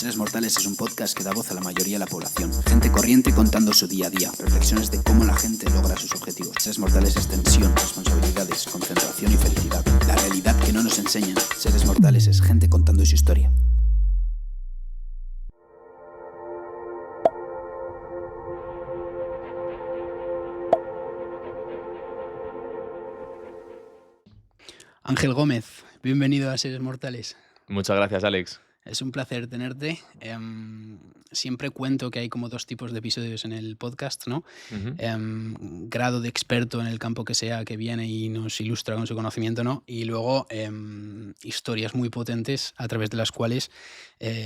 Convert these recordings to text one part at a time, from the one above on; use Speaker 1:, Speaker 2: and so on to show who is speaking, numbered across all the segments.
Speaker 1: Seres Mortales es un podcast que da voz a la mayoría de la población. Gente corriente contando su día a día. Reflexiones de cómo la gente logra sus objetivos. Seres Mortales es tensión, responsabilidades, concentración y felicidad. La realidad que no nos enseñan. Seres Mortales es gente contando su historia. Ángel Gómez, bienvenido a Seres Mortales.
Speaker 2: Muchas gracias, Alex.
Speaker 1: Es un placer tenerte. Siempre cuento que hay como dos tipos de episodios en el podcast, ¿no? Grado de experto en el campo que sea, que viene y nos ilustra con su conocimiento, ¿no? Y luego historias muy potentes a través de las cuales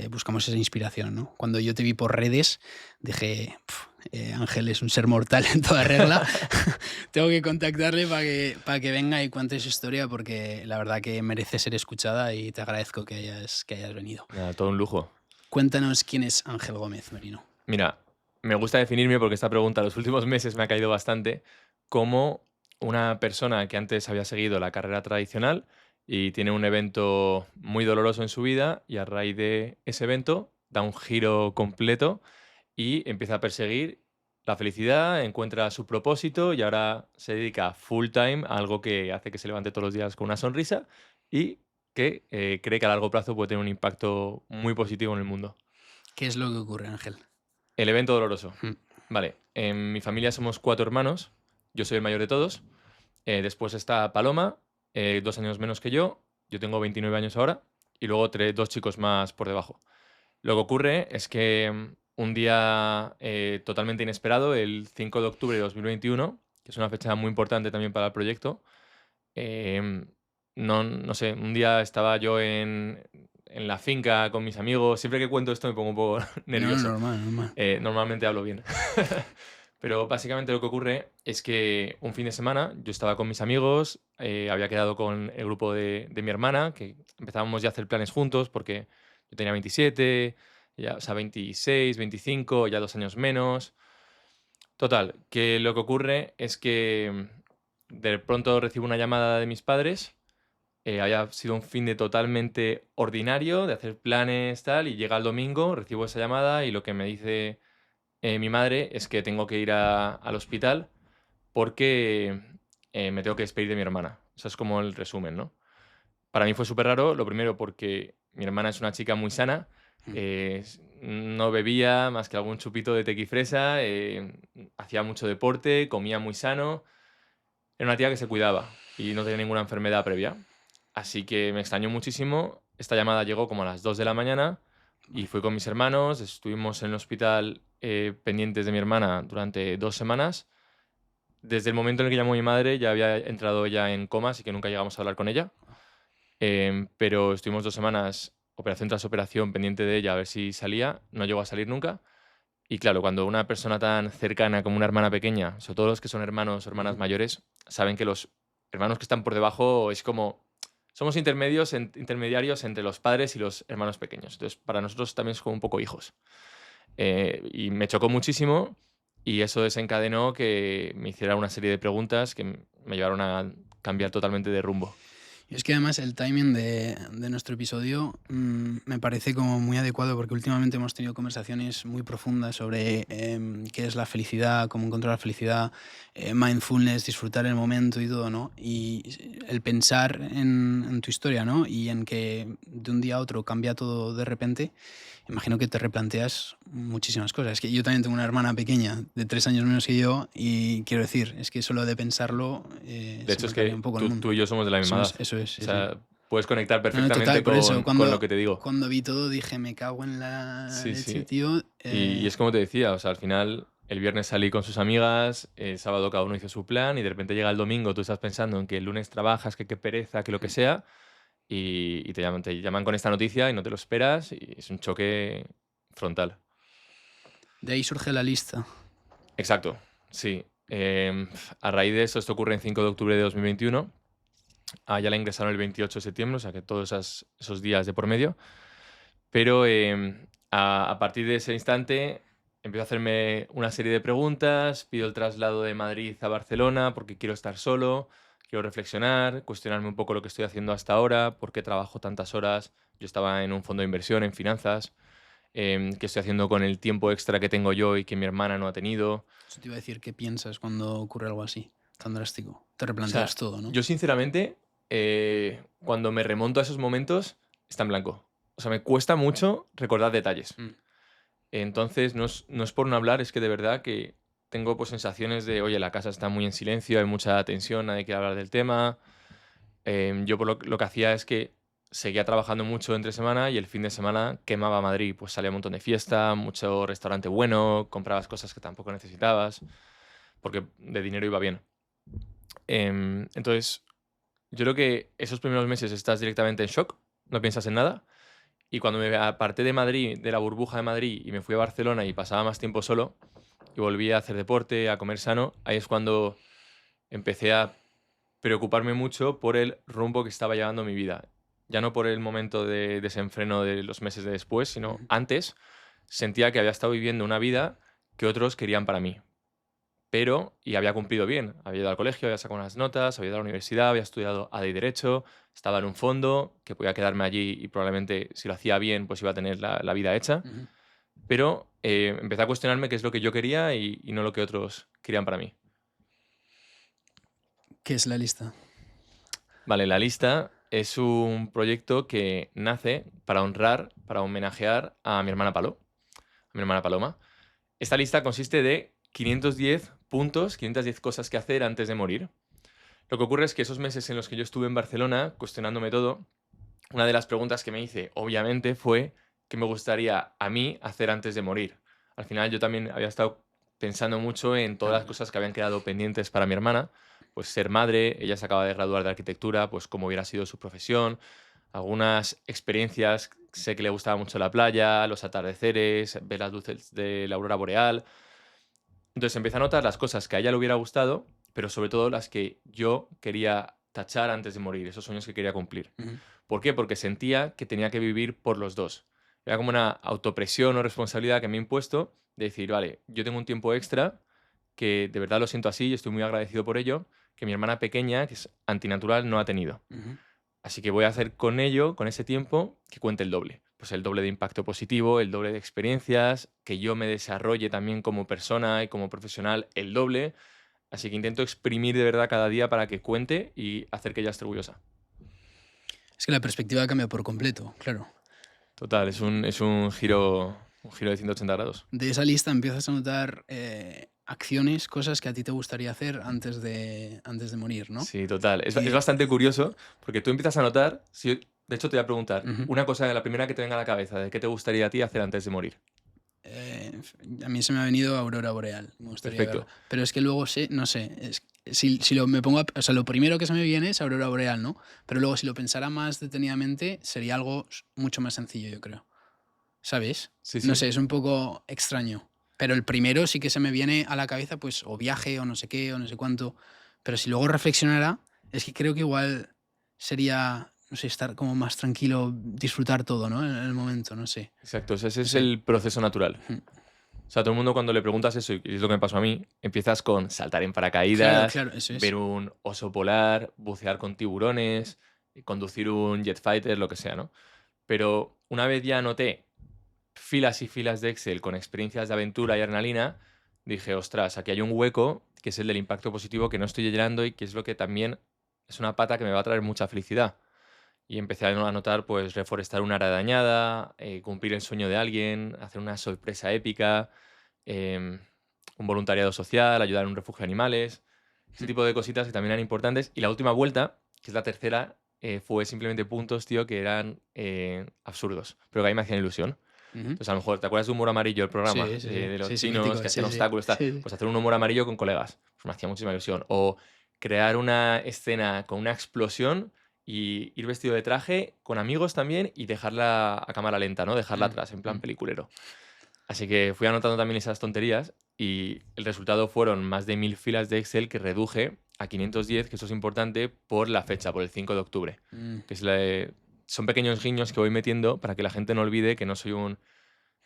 Speaker 1: buscamos esa inspiración, ¿no? Cuando yo te vi por redes, dije, Ángel es un ser mortal en toda regla. Tengo que contactarle para que venga y cuente su historia, porque la verdad que merece ser escuchada y te agradezco que hayas venido.
Speaker 2: Nada, todo un lujo.
Speaker 1: Cuéntanos quién es Ángel Gómez Merino.
Speaker 2: Mira, me gusta definirme, porque esta pregunta los últimos meses me ha caído bastante, como una persona que antes había seguido la carrera tradicional y tiene un evento muy doloroso en su vida, y a raíz de ese evento da un giro completo y empieza a perseguir la felicidad, encuentra su propósito y ahora se dedica full time a algo que hace que se levante todos los días con una sonrisa y que cree que a largo plazo puede tener un impacto muy positivo en el mundo.
Speaker 1: ¿Qué es lo que ocurre, Ángel?
Speaker 2: El evento doloroso. Vale, en mi familia somos 4 hermanos, yo soy el mayor de todos. Después está Paloma, 2 años menos que yo tengo 29 años ahora, y luego 2 chicos más por debajo. Lo que ocurre es que un día totalmente inesperado, el 5 de octubre de 2021, que es una fecha muy importante también para el proyecto, no sé, un día estaba yo en la finca con mis amigos. Siempre que cuento esto me pongo un poco nervioso.
Speaker 1: No, normal.
Speaker 2: Normalmente hablo bien. Pero básicamente lo que ocurre es que un fin de semana yo estaba con mis amigos, había quedado con el grupo de mi hermana, que empezábamos ya a hacer planes juntos porque yo tenía 27, ella, o sea, 26, 25, ya 2 años menos. Total, que lo que ocurre es que de pronto recibo una llamada de mis padres. Había sido un fin de totalmente ordinario, de hacer planes, tal, y llega el domingo, recibo esa llamada y lo que me dice mi madre es que tengo que ir al hospital porque me tengo que despedir de mi hermana. Eso es como el resumen, ¿no? Para mí fue súper raro, lo primero porque mi hermana es una chica muy sana, no bebía más que algún chupito de tequifresa, hacía mucho deporte, comía muy sano, era una tía que se cuidaba y no tenía ninguna enfermedad previa. Así que me extrañó muchísimo. Esta llamada llegó como a las 2 de la mañana y fui con mis hermanos. Estuvimos en el hospital pendientes de mi hermana durante 2 semanas. Desde el momento en el que llamó mi madre ya había entrado ella en coma, así que nunca llegamos a hablar con ella. Pero estuvimos 2 semanas, operación tras operación, pendiente de ella a ver si salía. No llegó a salir nunca. Y claro, cuando una persona tan cercana como una hermana pequeña, sobre todo los que son hermanos o hermanas mayores, saben que los hermanos que están por debajo es como... Somos intermediarios entre los padres y los hermanos pequeños. Entonces, para nosotros también es como un poco hijos. Y me chocó muchísimo y eso desencadenó que me hiciera una serie de preguntas que me llevaron a cambiar totalmente de rumbo.
Speaker 1: Y es que además el timing de nuestro episodio me parece como muy adecuado, porque últimamente hemos tenido conversaciones muy profundas sobre qué es la felicidad, cómo encontrar la felicidad, mindfulness, disfrutar el momento y todo, ¿no? Y el pensar en tu historia, ¿no? Y en que de un día a otro cambia todo de repente, imagino que te replanteas muchísimas cosas. Es que yo también tengo una hermana pequeña de 3 años menos que yo y quiero decir, es que solo de pensarlo
Speaker 2: de hecho, es
Speaker 1: me cambia
Speaker 2: que
Speaker 1: un poco el mundo.
Speaker 2: tú y yo somos de la misma edad.
Speaker 1: Eso es.
Speaker 2: O sea, puedes conectar
Speaker 1: No,
Speaker 2: perfectamente
Speaker 1: total, por eso,
Speaker 2: con lo que te digo.
Speaker 1: Cuando vi todo dije, me cago en la
Speaker 2: Sí,
Speaker 1: leche,
Speaker 2: sí.
Speaker 1: tío.
Speaker 2: Y es como te decía, o sea, al final el viernes salí con sus amigas, el sábado cada uno hizo su plan y de repente llega el domingo, tú estás pensando en que el lunes trabajas, que qué pereza, que lo que sea, y te llaman con esta noticia y no te lo esperas y es un choque frontal.
Speaker 1: De ahí surge la lista.
Speaker 2: Exacto, sí. A raíz de eso, esto ocurre en 5 de octubre de 2021. A ella la ingresaron el 28 de septiembre, o sea que todos esos días de por medio. Pero a partir de ese instante empiezo a hacerme una serie de preguntas, pido el traslado de Madrid a Barcelona porque quiero estar solo, quiero reflexionar, cuestionarme un poco lo que estoy haciendo hasta ahora, por qué trabajo tantas horas. Yo estaba en un fondo de inversión, en finanzas. qué estoy haciendo con el tiempo extra que tengo yo y que mi hermana no ha tenido.
Speaker 1: Eso te iba a decir, ¿qué piensas cuando ocurre algo así, tan drástico? Te
Speaker 2: O
Speaker 1: replanteas
Speaker 2: sea,
Speaker 1: todo, ¿no?
Speaker 2: yo sinceramente, cuando me remonto a esos momentos, está en blanco. O sea, me cuesta mucho recordar detalles.
Speaker 1: Mm.
Speaker 2: Entonces, no es por no hablar, es que de verdad que tengo pues sensaciones de, oye, la casa está muy en silencio, hay mucha tensión, nadie quiere hablar del tema. Yo por lo que hacía es que seguía trabajando mucho entre semana y el fin de semana quemaba Madrid. Pues salía un montón de fiesta, mucho restaurante bueno, comprabas cosas que tampoco necesitabas, porque de dinero iba bien. Entonces, yo creo que esos primeros meses estás directamente en shock, no piensas en nada. Y cuando me aparté de Madrid, de la burbuja de Madrid, y me fui a Barcelona y pasaba más tiempo solo, y volví a hacer deporte, a comer sano, ahí es cuando empecé a preocuparme mucho por el rumbo que estaba llevando mi vida. Ya no por el momento de desenfreno de los meses de después, sino
Speaker 1: Ujú.
Speaker 2: antes sentía que había estado viviendo una vida que otros querían para mí. Pero, y había cumplido bien, había ido al colegio, había sacado unas notas, había ido a la universidad, había estudiado AD y Derecho, estaba en un fondo, que podía quedarme allí y probablemente si lo hacía bien, pues iba a tener la vida hecha.
Speaker 1: Ujú.
Speaker 2: Pero empecé a cuestionarme qué es lo que yo quería y no lo que otros querían para mí.
Speaker 1: ¿Qué es la lista?
Speaker 2: Vale, la lista es un proyecto que nace para honrar, para homenajear a mi hermana a mi hermana Paloma. Esta lista consiste de 510 puntos, 510 cosas que hacer antes de morir. Lo que ocurre es que esos meses en los que yo estuve en Barcelona cuestionándome todo, una de las preguntas que me hice, obviamente, fue qué me gustaría a mí hacer antes de morir. Al final yo también había estado pensando mucho en todas las
Speaker 1: Claro.
Speaker 2: cosas que habían quedado pendientes para mi hermana, pues ser madre, ella se acaba de graduar de arquitectura, pues cómo hubiera sido su profesión, algunas experiencias, sé que le gustaba mucho la playa, los atardeceres, ver las luces de la aurora boreal. Entonces empecé a notar las cosas que a ella le hubiera gustado, pero sobre todo las que yo quería tachar antes de morir, esos sueños que quería cumplir.
Speaker 1: Ujú.
Speaker 2: ¿Por qué? Porque sentía que tenía que vivir por los dos. Era como una autopresión o responsabilidad que me he impuesto de decir, vale, yo tengo un tiempo extra, que de verdad lo siento así y estoy muy agradecido por ello, que mi hermana pequeña, que es antinatural, no ha tenido.
Speaker 1: Ujú.
Speaker 2: Así que voy a hacer con ello, con ese tiempo, que cuente el doble. Pues el doble de impacto positivo, el doble de experiencias, que yo me desarrolle también como persona y como profesional el doble. Así que intento exprimir de verdad cada día para que cuente y hacer que ella esté orgullosa.
Speaker 1: Es que la perspectiva cambia por completo, claro.
Speaker 2: Total, es un giro de 180 grados.
Speaker 1: De esa lista empiezas a notar acciones, cosas que a ti te gustaría hacer antes de morir, ¿no?
Speaker 2: Sí, total. Es
Speaker 1: Que,
Speaker 2: bastante curioso porque tú empiezas a notar, de hecho te voy a preguntar,
Speaker 1: ujú.
Speaker 2: una cosa, la primera que te venga a la cabeza, de qué te gustaría a ti hacer antes de morir.
Speaker 1: Eh, a mí se me ha venido Aurora Boreal, me gustaría verla.
Speaker 2: Perfecto.
Speaker 1: Pero es que luego no sé, si me pongo o sea, lo primero que se me viene es Aurora Boreal, ¿no? Pero luego si lo pensara más detenidamente sería algo mucho más sencillo, yo creo. ¿Sabes?
Speaker 2: Sí,
Speaker 1: No
Speaker 2: sí.
Speaker 1: sé, es un poco extraño. Pero el primero sí que se me viene a la cabeza, pues, o viaje, o no sé qué, o no sé cuánto. Pero si luego reflexionara, es que creo que igual sería, no sé, estar como más tranquilo, disfrutar todo, ¿no? En el momento, no sé.
Speaker 2: Exacto, ese
Speaker 1: No
Speaker 2: es
Speaker 1: sé.
Speaker 2: el proceso natural.
Speaker 1: Ujú.
Speaker 2: O sea, todo el mundo cuando le preguntas eso, y es lo que me pasó a mí, empiezas con saltar en
Speaker 1: Claro,
Speaker 2: paracaídas,
Speaker 1: claro, eso
Speaker 2: ver
Speaker 1: es.
Speaker 2: un oso polar, bucear con tiburones, conducir un jet fighter, lo que sea, ¿no? Pero una vez ya anoté filas y filas de Excel con experiencias de aventura y adrenalina, dije, ostras, aquí hay un hueco que es el del impacto positivo que no estoy llenando y que es lo que también es una pata que me va a traer mucha felicidad. Y empecé a notar, pues, reforestar una área dañada, cumplir el sueño de alguien, hacer una sorpresa épica, em, un voluntariado social, ayudar en un refugio de animales, ese
Speaker 1: Ujú.
Speaker 2: tipo de cositas que también eran importantes. Y la última vuelta, que es la tercera, fue simplemente puntos, tío, que eran absurdos, pero que a mí me hacían ilusión.
Speaker 1: Ujú.
Speaker 2: Entonces, a lo mejor, ¿te acuerdas de Humor Amarillo, el programa?
Speaker 1: Sí, sí, sí.
Speaker 2: De los
Speaker 1: Sí, sí,
Speaker 2: chinos
Speaker 1: mítico.
Speaker 2: que hacían
Speaker 1: Sí, sí.
Speaker 2: obstáculos, tal.
Speaker 1: Sí, sí.
Speaker 2: Pues hacer un humor amarillo con colegas. Pues me hacía muchísima ilusión. O crear una escena con una explosión y ir vestido de traje con amigos también y dejarla a cámara lenta, ¿no? Dejarla
Speaker 1: Mm,
Speaker 2: atrás, en plan
Speaker 1: mm.
Speaker 2: peliculero. Así que fui anotando también esas tonterías y el resultado fueron más de 1000 filas de Excel que reduje a 510, que eso es importante, por la fecha, por el 5 de octubre.
Speaker 1: Mm,
Speaker 2: Que es son pequeños guiños que voy metiendo para que la gente no olvide que no soy un, no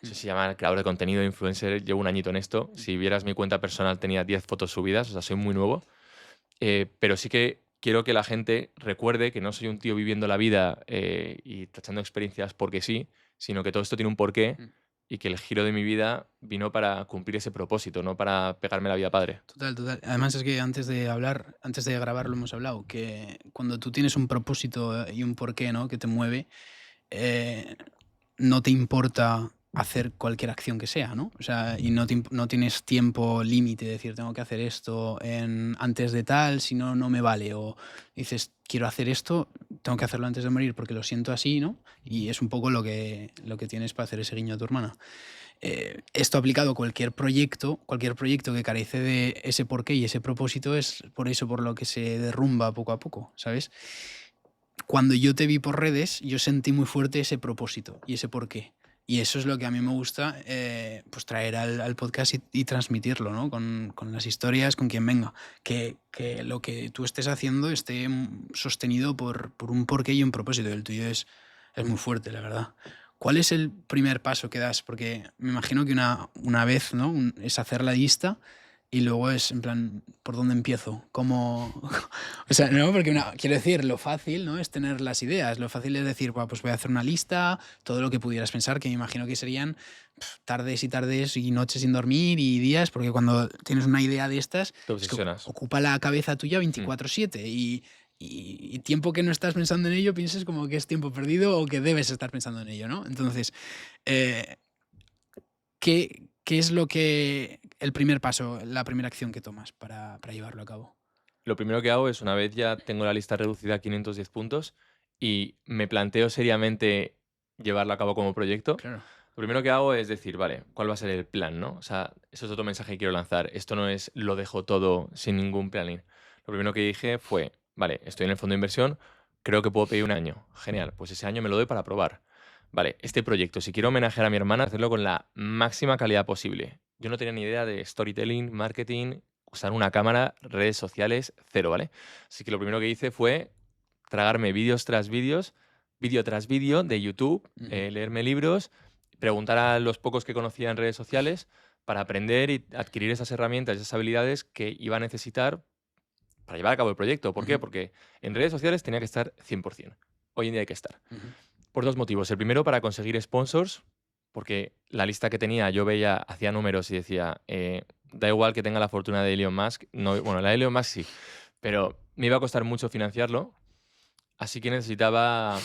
Speaker 1: mm,
Speaker 2: sé si se llama creador de contenido, influencer, llevo un añito en esto. Si vieras mi cuenta personal tenía 10 fotos subidas, o sea, soy muy nuevo. Pero sí que quiero que la gente recuerde que no soy un tío viviendo la vida y tachando experiencias porque sí, sino que todo esto tiene un porqué
Speaker 1: mm.
Speaker 2: y que el giro de mi vida vino para cumplir ese propósito, no para pegarme la vida padre.
Speaker 1: Total, total. Además es que antes de grabar lo hemos hablado, que cuando tú tienes un propósito y un porqué, ¿no? Que te mueve, eh, no te importa hacer cualquier acción que sea, ¿no? O sea, y no tienes tiempo límite de decir, tengo que hacer esto antes de tal, si no, no me vale. O dices, quiero hacer esto, tengo que hacerlo antes de morir porque lo siento así, ¿no? Y es un poco lo que tienes para hacer ese guiño a tu hermana. Esto aplicado a cualquier proyecto que carece de ese porqué y ese propósito es por eso por lo que se derrumba poco a poco, ¿sabes? Cuando yo te vi por redes, yo sentí muy fuerte ese propósito y ese porqué. Y eso es lo que a mí me gusta, pues traer al podcast y transmitirlo, ¿no? Con las historias, con quien venga. Que lo que tú estés haciendo esté sostenido por un porqué y un propósito. El tuyo es muy fuerte, la verdad. ¿Cuál es el primer paso que das? Porque me imagino que una vez, ¿no? Es hacer la lista y luego es, en plan, ¿por dónde empiezo? ¿Cómo? O sea, no, porque quiero decir, lo fácil, ¿no? Es tener las ideas. Lo fácil es decir, "Buah, pues voy a hacer una lista, todo lo que pudieras pensar, que me imagino que serían tardes y tardes y noches sin dormir y días, porque cuando tienes una idea de estas,
Speaker 2: Te
Speaker 1: es que
Speaker 2: obsesionas.
Speaker 1: ocupa la cabeza tuya
Speaker 2: Mm.
Speaker 1: 24/7 y tiempo que no estás pensando en ello, piensas como que es tiempo perdido o que debes estar pensando en ello, ¿no? Entonces, eh, ¿qué es el primer paso, la primera acción que tomas para llevarlo a cabo?
Speaker 2: Lo primero que hago es, una vez ya tengo la lista reducida a 510 puntos y me planteo seriamente llevarlo a cabo como proyecto,
Speaker 1: Claro.
Speaker 2: lo primero que hago es decir, vale, ¿cuál va a ser el plan, no? O sea, eso es otro mensaje que quiero lanzar. Esto no es lo dejo todo sin ningún planning. Lo primero que dije fue, vale, estoy en el fondo de inversión, creo que puedo pedir un año. Genial, pues ese año me lo doy para probar. Vale, este proyecto, si quiero homenajear a mi hermana, hacerlo con la máxima calidad posible. Yo no tenía ni idea de storytelling, marketing, usar una cámara, redes sociales, cero, ¿vale? Así que lo primero que hice fue tragarme vídeos tras vídeos, vídeo tras vídeo de YouTube,
Speaker 1: Ujú.
Speaker 2: leerme libros, preguntar a los pocos que conocía en redes sociales para aprender y adquirir esas herramientas, esas habilidades que iba a necesitar para llevar a cabo el proyecto. ¿Por qué?
Speaker 1: Ujú,
Speaker 2: Porque en redes sociales tenía que estar 100%. Hoy en día hay que estar.
Speaker 1: ujú,
Speaker 2: Por dos motivos. El primero, para conseguir sponsors, porque la lista que tenía, yo veía, hacía números y decía, da igual que tenga la fortuna de Elon Musk, no, bueno, la de Elon Musk sí, pero me iba a costar mucho financiarlo, así que necesitaba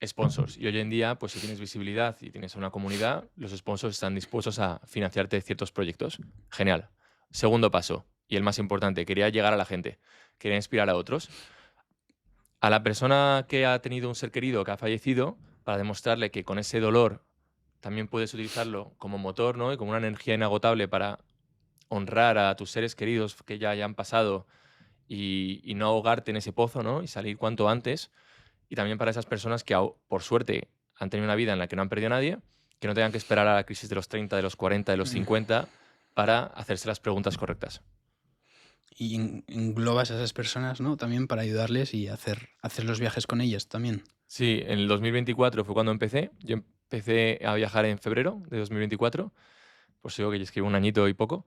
Speaker 2: sponsors. Y hoy en día, pues si tienes visibilidad y tienes una comunidad, los sponsors están dispuestos a financiarte ciertos proyectos. Genial. Segundo paso, y el más importante, quería llegar a la gente, quería inspirar a otros. A la persona que ha tenido un ser querido que ha fallecido, para demostrarle que con ese dolor también puedes utilizarlo como motor, ¿no? Y como una energía inagotable para honrar a tus seres queridos que ya hayan pasado y no ahogarte en ese pozo, ¿no? Y salir cuanto antes. Y también para esas personas que, por suerte, han tenido una vida en la que no han perdido a nadie, que no tengan que esperar a la crisis de los 30, de los 40, de los
Speaker 1: ujú.
Speaker 2: 50 para hacerse las preguntas correctas.
Speaker 1: Y englobas a esas personas, ¿no? También para ayudarles y hacer los viajes con ellas también.
Speaker 2: Sí, en el 2024 fue cuando empecé. Yo empecé a viajar en febrero de 2024, pues digo que ya escribo un añito y poco,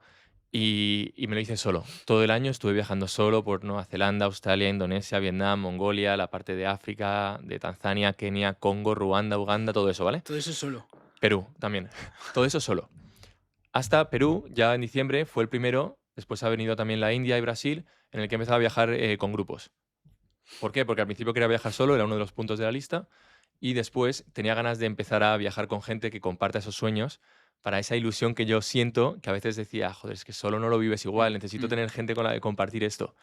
Speaker 2: y me lo hice solo. Todo el año estuve viajando solo por Nueva Zelanda, Australia, Indonesia, Vietnam, Mongolia, la parte de África, de Tanzania, Kenia, Congo, Ruanda, Uganda, todo eso, ¿vale?
Speaker 1: Todo eso solo.
Speaker 2: Perú también. Todo eso solo. Hasta Perú, ya en diciembre, fue el primero. Después ha venido también la India y Brasil, en el que empezaba a viajar con grupos. ¿Por qué? Porque al principio quería viajar solo, era uno de los puntos de la lista, y después tenía ganas de empezar a viajar con gente que comparta esos sueños para esa ilusión que yo siento, que a veces decía, joder, es que solo no lo vives igual, necesito
Speaker 1: Mm,
Speaker 2: tener gente con la que compartir esto.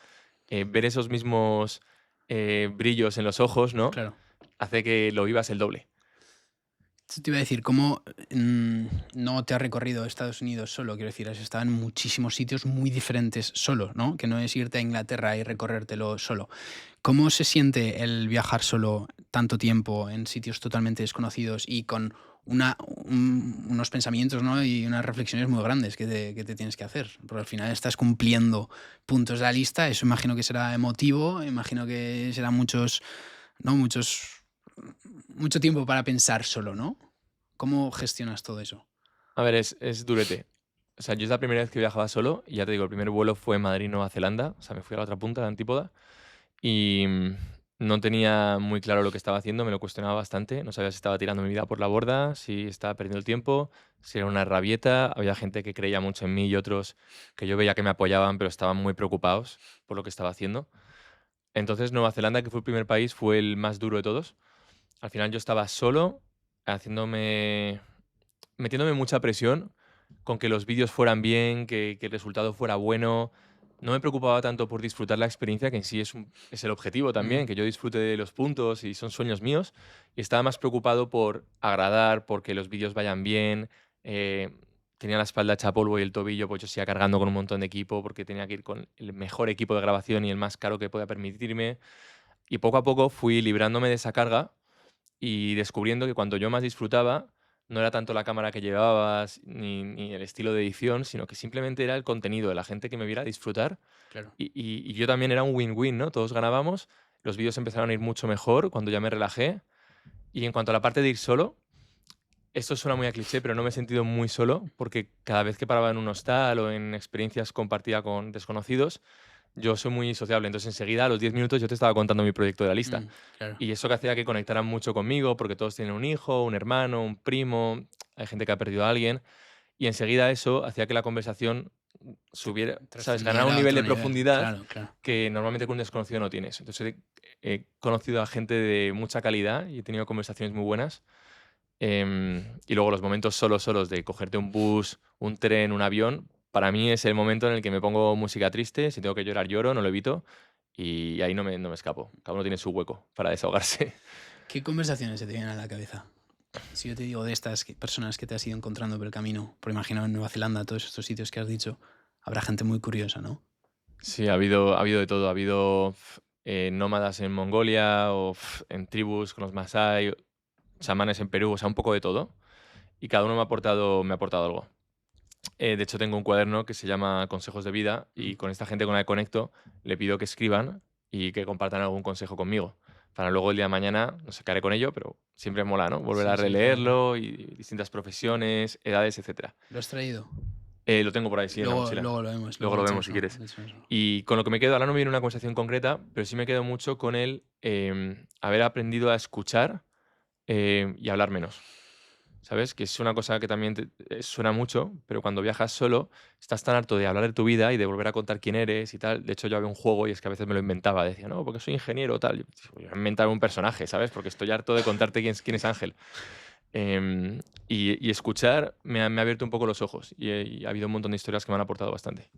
Speaker 2: Ver esos mismos brillos en los ojos, ¿no?
Speaker 1: claro.
Speaker 2: Hace que lo vivas el doble.
Speaker 1: Eso te iba a decir, ¿cómo no te has recorrido Estados Unidos solo? Quiero decir, has estado en muchísimos sitios muy diferentes solo, ¿no? Que no es irte a Inglaterra y recorrértelo solo. ¿Cómo se siente el viajar solo tanto tiempo en sitios totalmente desconocidos y con unos pensamientos, ¿no? Y unas reflexiones muy grandes que te tienes que hacer? Porque al final estás cumpliendo puntos de la lista, eso imagino que será emotivo, imagino que será ¿no? Mucho tiempo para pensar solo, ¿no? ¿Cómo gestionas todo eso?
Speaker 2: A ver, es durete. O sea, yo es la primera vez que viajaba solo, y ya te digo, el primer vuelo fue Madrid-Nueva Zelanda, o sea, me fui a la otra punta, de Antípoda, y No tenía muy claro lo que estaba haciendo, me lo cuestionaba bastante. No sabía si estaba tirando mi vida por la borda, si estaba perdiendo el tiempo, si era una rabieta. Había gente que creía mucho en mí y otros que yo veía que me apoyaban, pero estaban muy preocupados por lo que estaba haciendo. Entonces, Nueva Zelanda, que fue el primer país, fue el más duro de todos. Al final yo estaba solo, haciéndome metiéndome mucha presión con que los vídeos fueran bien, que el resultado fuera bueno. No me preocupaba tanto por disfrutar la experiencia, que en sí es el objetivo
Speaker 1: Mm,
Speaker 2: también, que yo disfrute de los puntos y son sueños míos. Y estaba más preocupado por agradar, porque los vídeos vayan bien. eh, Tenía la espalda hecha polvo y el tobillo, pues yo seguía cargando con un montón de equipo, porque tenía que ir con el mejor equipo de grabación y el más caro que podía permitirme. Y poco a poco fui librándome de esa carga y descubriendo que cuando yo más disfrutaba, no era tanto la cámara que llevabas ni el estilo de edición, sino que simplemente era el contenido, de la gente que me viera disfrutar.
Speaker 1: claro.
Speaker 2: Y yo también era un win-win, ¿no? Todos ganábamos, los vídeos empezaron a ir mucho mejor cuando ya me relajé. Y en cuanto a la parte de ir solo, esto suena muy a cliché, pero no me he sentido muy solo, porque cada vez que paraba en un hostal o en experiencias compartidas con desconocidos, yo soy muy sociable, entonces enseguida a los 10 minutos yo te estaba contando mi proyecto de la lista.
Speaker 1: Claro.
Speaker 2: Y eso que hacía que conectaran mucho conmigo, porque todos tienen un hijo, un hermano, un primo, hay gente que ha perdido a alguien, y enseguida eso hacía que la conversación subiera, ¿sabes? Ganara un
Speaker 1: Trascendiera a
Speaker 2: nivel
Speaker 1: otro
Speaker 2: de
Speaker 1: nivel.
Speaker 2: profundidad
Speaker 1: Claro, claro.
Speaker 2: que normalmente con un desconocido no tienes. Entonces he conocido a gente de mucha calidad y he tenido conversaciones muy buenas. Y luego los momentos solos de cogerte un bus, un tren, un avión, para mí es el momento en el que me pongo música triste, si tengo que llorar lloro, no lo evito, y ahí no me escapo. Cada uno tiene su hueco para desahogarse.
Speaker 1: ¿Qué conversaciones se te vienen a la cabeza? Si yo te digo de estas personas que te has ido encontrando por el camino, por imagino en Nueva Zelanda, todos estos sitios que has dicho, habrá gente muy curiosa, ¿no?
Speaker 2: Sí, ha habido de todo. Ha habido nómadas en Mongolia o en tribus con los Masái, chamanes en Perú, o sea, un poco de todo. Y cada uno me ha aportado algo. De hecho, tengo un cuaderno que se llama Consejos de Vida y
Speaker 1: Mm,
Speaker 2: con esta gente con la que conecto le pido que escriban y que compartan algún consejo conmigo. Para luego el día de mañana, no sé qué haré con ello, pero siempre mola, ¿no? Volver a
Speaker 1: sí, sí, claro, claro.
Speaker 2: releerlo y distintas profesiones, edades, etcétera.
Speaker 1: ¿Lo has traído?
Speaker 2: Lo tengo por ahí, sí, en la mochila.
Speaker 1: Luego
Speaker 2: Luego
Speaker 1: le
Speaker 2: lo vemos
Speaker 1: echamos
Speaker 2: si
Speaker 1: uno.
Speaker 2: quieres.
Speaker 1: Le echamos uno.
Speaker 2: Y con lo que me quedo, ahora no me viene una conversación concreta, pero sí me quedo mucho con el haber aprendido a escuchar y hablar menos. ¿Sabes? Que es una cosa que también suena mucho, pero cuando viajas solo estás tan harto de hablar de tu vida y de volver a contar quién eres y tal. De hecho, yo había un juego y es que a veces me lo inventaba. Decía, no, porque soy ingeniero o tal. Yo voy a inventar un personaje, ¿sabes? Porque estoy harto de contarte quién es Ángel. Y escuchar me ha abierto un poco los ojos y ha habido un montón de historias que me han aportado bastante.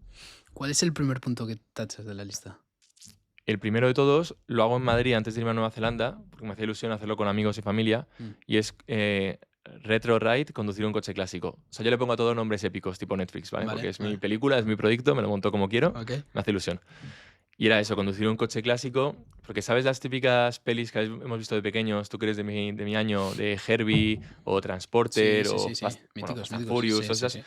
Speaker 1: ¿Cuál es el primer punto que tachas de la lista?
Speaker 2: El primero de todos lo hago en Madrid antes de irme a Nueva Zelanda, porque me hacía ilusión hacerlo con amigos y familia,
Speaker 1: Mm,
Speaker 2: y es retro ride, conducir un coche clásico. O sea, yo le pongo a todo nombres épicos, tipo Netflix, ¿vale? Porque
Speaker 1: vale,
Speaker 2: es mi
Speaker 1: vale.
Speaker 2: película, es mi proyecto, me lo monto como quiero,
Speaker 1: Ok.
Speaker 2: me hace ilusión. Y era eso, conducir un coche clásico, porque sabes las típicas pelis que hemos visto de pequeños, tú que eres de mi año, de Herbie o
Speaker 1: Sí,
Speaker 2: Transporter
Speaker 1: sí,
Speaker 2: o
Speaker 1: sí, sí.
Speaker 2: Fast
Speaker 1: Míticos,
Speaker 2: and
Speaker 1: míticos.
Speaker 2: Furious,
Speaker 1: Sí,
Speaker 2: o
Speaker 1: sí,
Speaker 2: esas,
Speaker 1: sí.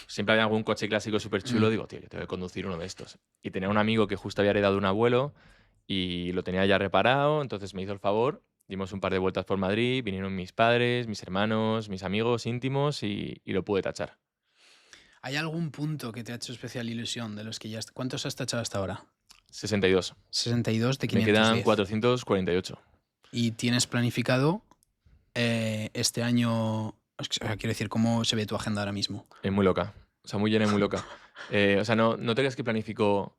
Speaker 2: siempre había algún coche clásico súper chulo,
Speaker 1: Mm,
Speaker 2: digo, tío, yo tengo que conducir uno de estos. Y tenía un amigo que justo había heredado un abuelo y lo tenía ya reparado, entonces me hizo el favor, dimos un par de vueltas por Madrid, vinieron mis padres, mis hermanos, mis amigos íntimos y lo pude tachar.
Speaker 1: ¿Hay algún punto que te ha hecho especial ilusión de los que ya... ¿Cuántos has tachado hasta ahora?
Speaker 2: 62.
Speaker 1: 62 de
Speaker 2: Me quedan
Speaker 1: 510.
Speaker 2: 448.
Speaker 1: ¿Y tienes planificado este año? O sea, quiero decir, ¿cómo se ve tu agenda ahora mismo?
Speaker 2: Es muy loca. O sea, muy llena y muy loca. O sea, no te creas que planifico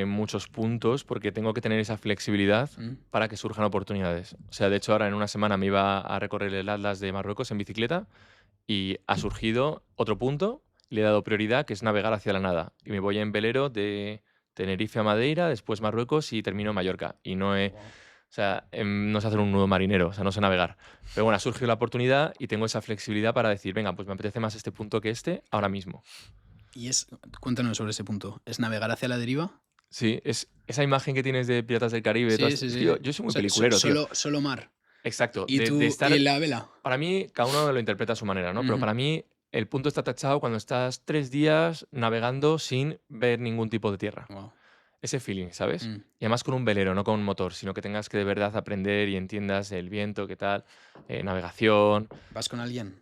Speaker 2: muchos puntos porque tengo que tener esa flexibilidad
Speaker 1: Mm,
Speaker 2: para que surjan oportunidades. O sea, de hecho, ahora en una semana me iba a recorrer el Atlas de Marruecos en bicicleta y ha surgido otro punto, le he dado prioridad, que es navegar hacia la nada. Y me voy en velero de Tenerife a Madeira, después Marruecos y termino en Mallorca. Y
Speaker 1: wow.
Speaker 2: o sea, no sé hacer un nudo marinero, o sea, no sé navegar. Pero bueno, ha surgido la oportunidad y tengo esa flexibilidad para decir, venga, pues me apetece más este punto que este ahora mismo.
Speaker 1: Y es, cuéntanos sobre ese punto. ¿Es navegar hacia la deriva?
Speaker 2: Sí, es esa imagen que tienes de Piratas del Caribe.
Speaker 1: Sí, sí,
Speaker 2: Es
Speaker 1: sí,
Speaker 2: que yo,
Speaker 1: sí.
Speaker 2: yo soy muy peliculero, tío.
Speaker 1: Solo mar.
Speaker 2: Exacto,
Speaker 1: ¿Y
Speaker 2: de
Speaker 1: tú y
Speaker 2: estar.
Speaker 1: la vela?
Speaker 2: Para mí, cada uno lo interpreta a su manera, ¿no? Pero
Speaker 1: Ujú.
Speaker 2: para mí, el punto está tachado cuando estás 3 días navegando sin ver ningún tipo de tierra.
Speaker 1: Wow.
Speaker 2: Ese feeling, ¿sabes?
Speaker 1: Mm.
Speaker 2: Y además con un velero, no con un motor, sino que tengas que de verdad aprender y entiendas el viento, qué tal, navegación.
Speaker 1: ¿Vas con alguien?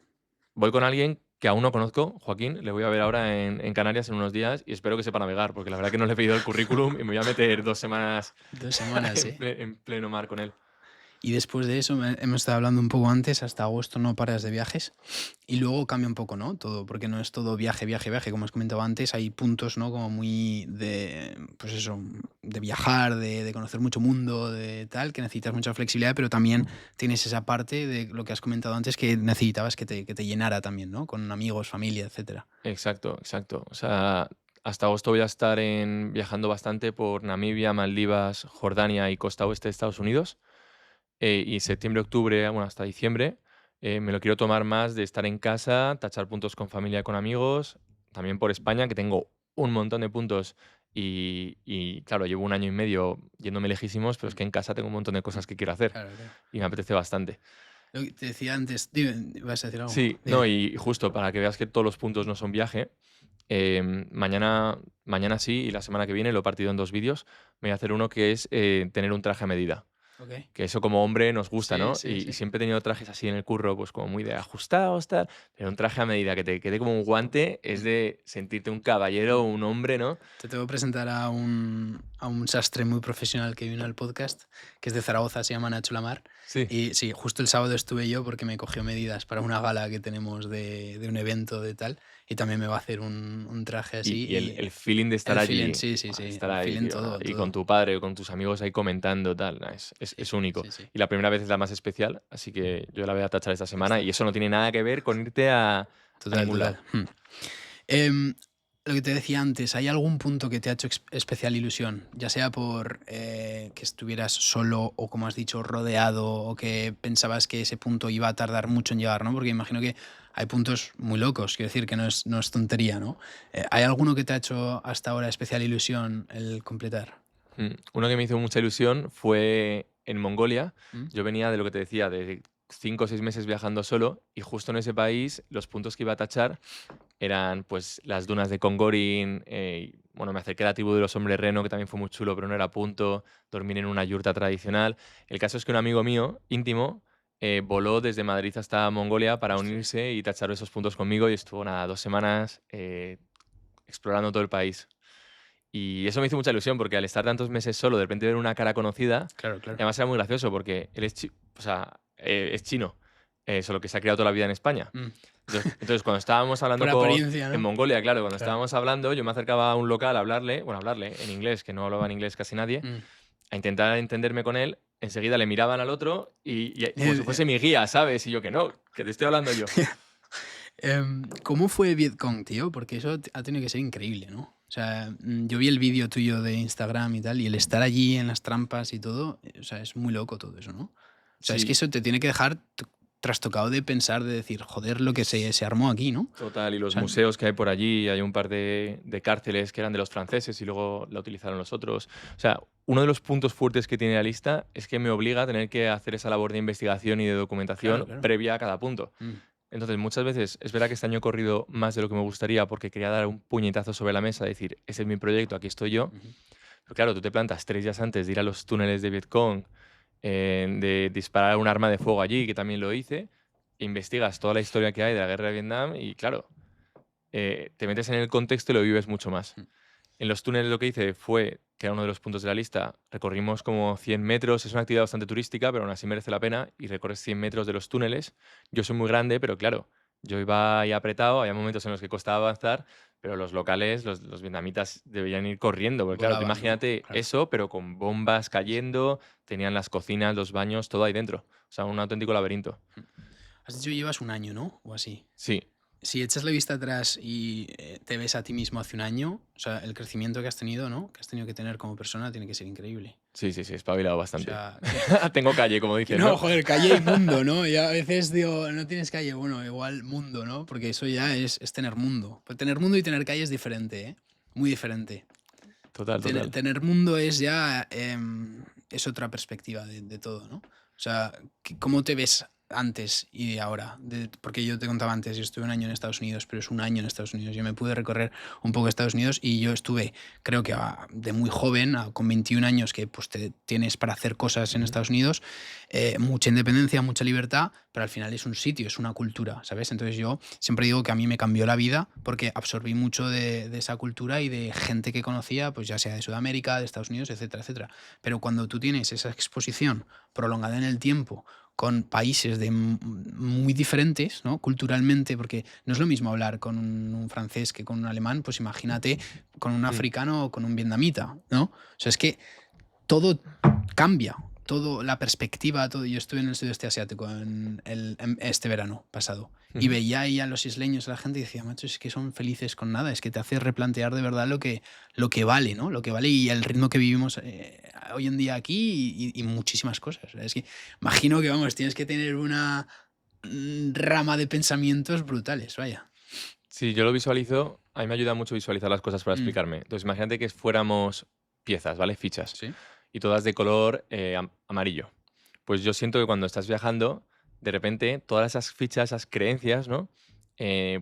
Speaker 2: Voy con alguien que aún no conozco, Joaquín. Le voy a ver ahora en Canarias en unos días y espero que sepa navegar, porque la verdad que no le he pedido el currículum y me voy a meter 2 semanas
Speaker 1: 2 semanas,
Speaker 2: en, en pleno mar con él.
Speaker 1: Y después de eso, hemos estado hablando un poco antes, hasta agosto no paras de viajes. Y luego cambia un poco, ¿no? Todo, porque no es todo viaje, viaje, viaje. Como os comentaba antes, hay puntos, ¿no? Como muy de, pues eso, de viajar, de conocer mucho mundo, de tal, que necesitas mucha flexibilidad, pero también tienes esa parte de lo que has comentado antes que necesitabas que te llenara también, ¿no? Con amigos, familia, etcétera.
Speaker 2: Exacto, exacto. O sea, hasta agosto voy a estar viajando bastante por Namibia, Maldivas, Jordania y costa oeste de Estados Unidos. Y septiembre, octubre, bueno, hasta diciembre, me lo quiero tomar más de estar en casa, tachar puntos con familia, con amigos, también por España, que tengo un montón de puntos y, claro, llevo 1 año y medio yéndome lejísimos, pero es que en casa tengo un montón de cosas que quiero hacer
Speaker 1: Claro, claro.
Speaker 2: y me apetece bastante.
Speaker 1: Lo que te decía antes, dime, ¿vas a decir algo?
Speaker 2: Sí,
Speaker 1: Dime.
Speaker 2: no, y justo para que veas que todos los puntos no son viaje, mañana sí y la semana que viene lo he partido en 2 vídeos. Me voy a hacer uno que es tener un traje a medida.
Speaker 1: Ok.
Speaker 2: Que eso como hombre nos gusta,
Speaker 1: Sí,
Speaker 2: ¿no?
Speaker 1: sí,
Speaker 2: Y
Speaker 1: sí.
Speaker 2: siempre he tenido trajes así en el curro, pues como muy de ajustados, tal. Pero un traje a medida que te quede como un guante es de sentirte un caballero, un hombre, ¿no?
Speaker 1: Te tengo que presentar a un sastre muy profesional que vino al podcast, que es de Zaragoza, se llama Nacho Lamar.
Speaker 2: Sí.
Speaker 1: Y sí, justo el sábado estuve yo porque me cogió medidas para una gala que tenemos de un evento de tal. Y también me va a hacer un traje así.
Speaker 2: Y el feeling de estar
Speaker 1: el feeling,
Speaker 2: allí,
Speaker 1: sí, sí,
Speaker 2: buah,
Speaker 1: sí.
Speaker 2: estar
Speaker 1: El
Speaker 2: ahí,
Speaker 1: feeling
Speaker 2: tío,
Speaker 1: todo,
Speaker 2: y con
Speaker 1: todo.
Speaker 2: tu padre o con tus amigos ahí comentando, tal, nah,
Speaker 1: Sí,
Speaker 2: es único.
Speaker 1: sí, sí.
Speaker 2: Y la primera vez es la más especial, así que yo la voy a tachar esta
Speaker 1: Ya
Speaker 2: semana
Speaker 1: está.
Speaker 2: y eso no tiene nada que ver con irte a
Speaker 1: Total,
Speaker 2: ningún
Speaker 1: total.
Speaker 2: lado.
Speaker 1: Em, lo que te decía antes, ¿hay algún punto que te ha hecho especial ilusión? Ya sea por que estuvieras solo o, como has dicho, rodeado o que pensabas que ese punto iba a tardar mucho en llegar, ¿no? Porque imagino que hay puntos muy locos, quiero decir que no es tontería, ¿no? ¿Hay alguno que te ha hecho hasta ahora especial ilusión el completar?
Speaker 2: Uno que me hizo mucha ilusión fue en Mongolia.
Speaker 1: ¿Mm?
Speaker 2: Yo venía de lo que te decía, de 5 o 6 meses viajando solo y justo en ese país los puntos que iba a tachar eran pues las dunas de Kongorin, bueno, me acerqué a la tribu de los hombres reno, que también fue muy chulo, pero no era punto, dormir en una yurta tradicional. El caso es que un amigo mío, íntimo, voló desde Madrid hasta Mongolia para
Speaker 1: Ostras.
Speaker 2: unirse y tachar esos puntos conmigo y estuvo nada, 2 semanas explorando todo el país. Y eso me hizo mucha ilusión porque al estar tantos meses solo, de repente ver una cara conocida,
Speaker 1: Claro,
Speaker 2: y
Speaker 1: claro.
Speaker 2: además era muy gracioso porque él es, o sea, es chino, solo que se ha criado toda la vida en España.
Speaker 1: Mm.
Speaker 2: Entonces, cuando estábamos
Speaker 1: Por
Speaker 2: hablando
Speaker 1: apariencia,
Speaker 2: en
Speaker 1: ¿no?
Speaker 2: Mongolia, claro, cuando
Speaker 1: Claro.
Speaker 2: estábamos hablando, yo me acercaba a un local a hablarle, bueno, a hablarle en inglés, que no hablaba en inglés casi nadie,
Speaker 1: Mm.
Speaker 2: a intentar entenderme con él. Enseguida le miraban al otro y como si fuese mi guía, ¿sabes? Y yo que no, que te estoy hablando yo.
Speaker 1: ¿Cómo fue Vietcong, tío? Porque eso ha tenido que ser increíble, ¿no? O sea, yo vi el vídeo tuyo de Instagram y tal, y el estar allí en las trampas y todo, o sea, es muy loco todo eso, ¿no? O sea, es que
Speaker 2: Sí,
Speaker 1: eso te tiene que dejar trastocado de pensar, de decir, joder, lo que se armó aquí, ¿no? O
Speaker 2: total, y los
Speaker 1: sea,
Speaker 2: museos que hay por allí, hay un par de cárceles que eran de los franceses y luego la utilizaron los otros. O sea, uno de los puntos fuertes que tiene la lista es que me obliga a tener que hacer esa labor de investigación y de
Speaker 1: claro,
Speaker 2: documentación
Speaker 1: claro.
Speaker 2: previa a cada punto.
Speaker 1: Mm,
Speaker 2: Entonces, muchas veces es verdad que este año he corrido más de lo que me gustaría porque quería dar un puñetazo sobre la mesa, decir, ese es mi proyecto, aquí estoy yo.
Speaker 1: ujú.
Speaker 2: Pero claro, tú te plantas 3 días antes de ir a los túneles de Vietcong, de disparar un arma de fuego allí, que también lo hice, e investigas toda la historia que hay de la guerra de Vietnam y claro, te metes en el contexto y lo vives mucho más.
Speaker 1: Mm.
Speaker 2: En los túneles lo que hice fue, que era uno de los puntos de la lista, recorrimos como 100 metros, es una actividad bastante turística, pero aún así merece la pena, y recorres 100 metros de los túneles. Yo soy muy grande, pero claro, yo iba ahí apretado, había momentos en los que costaba avanzar, pero los locales, los vietnamitas debían ir corriendo, porque claro, tú
Speaker 1: Volaban, ¿no?
Speaker 2: imagínate
Speaker 1: Claro.
Speaker 2: eso, pero con bombas cayendo, tenían las cocinas, los baños, todo ahí dentro. O sea, un auténtico laberinto.
Speaker 1: Has dicho llevas un año, ¿no? O así.
Speaker 2: Sí,
Speaker 1: Si echas la vista atrás y te ves a ti mismo hace un año, o sea, el crecimiento que has tenido, ¿no? Que has tenido que tener como persona tiene que ser increíble.
Speaker 2: sí, sí, sí, he espabilado
Speaker 1: O
Speaker 2: bastante.
Speaker 1: sea,
Speaker 2: Tengo calle, como
Speaker 1: que
Speaker 2: dicen,
Speaker 1: no,
Speaker 2: ¿no?
Speaker 1: joder, calle y mundo, ¿no? Y a veces digo, no tienes calle, bueno, igual mundo, ¿no? Porque eso ya es tener mundo. Pues tener mundo y tener calle es diferente, ¿eh? Muy diferente.
Speaker 2: Total, total.
Speaker 1: Tener mundo es ya, es otra perspectiva de todo, ¿no? O sea, ¿cómo te ves antes y de ahora? Porque yo te contaba antes, yo estuve un año en Estados Unidos, pero es un año en Estados Unidos. Yo me pude recorrer un poco Estados Unidos y yo estuve, creo que de muy joven, con 21 años, que pues tienes para hacer cosas en Estados Unidos, mucha independencia, mucha libertad, pero al final es un sitio, es una cultura, ¿sabes? Entonces yo siempre digo que a mí me cambió la vida porque absorbí mucho de esa cultura y de gente que conocía, pues ya sea de Sudamérica, de Estados Unidos, etcétera, etcétera. Pero cuando tú tienes esa exposición prolongada en el tiempo, con países muy diferentes, ¿no? Culturalmente, porque no es lo mismo hablar con un francés que con un alemán, pues imagínate con un africano o con un vietnamita, ¿no? O sea, es que todo cambia, todo, la perspectiva, todo. Yo estuve en el sudeste asiático en este verano pasado y veía ahí a los isleños, a la gente y decía, macho, es que son felices con nada, es que te hace replantear de verdad lo que vale, ¿no? Lo que vale y el ritmo que vivimos hoy en día aquí y muchísimas cosas. Es que imagino que, vamos, tienes que tener una rama de pensamientos brutales, vaya.
Speaker 2: Sí, yo lo visualizo, a mí me ayuda mucho visualizar las cosas para
Speaker 1: Mm,
Speaker 2: explicarme. Entonces, imagínate que fuéramos piezas, ¿vale? Fichas.
Speaker 1: ¿Sí?
Speaker 2: Y todas de color amarillo. Pues yo siento que cuando estás viajando, de repente, todas esas fichas, esas creencias, ¿no?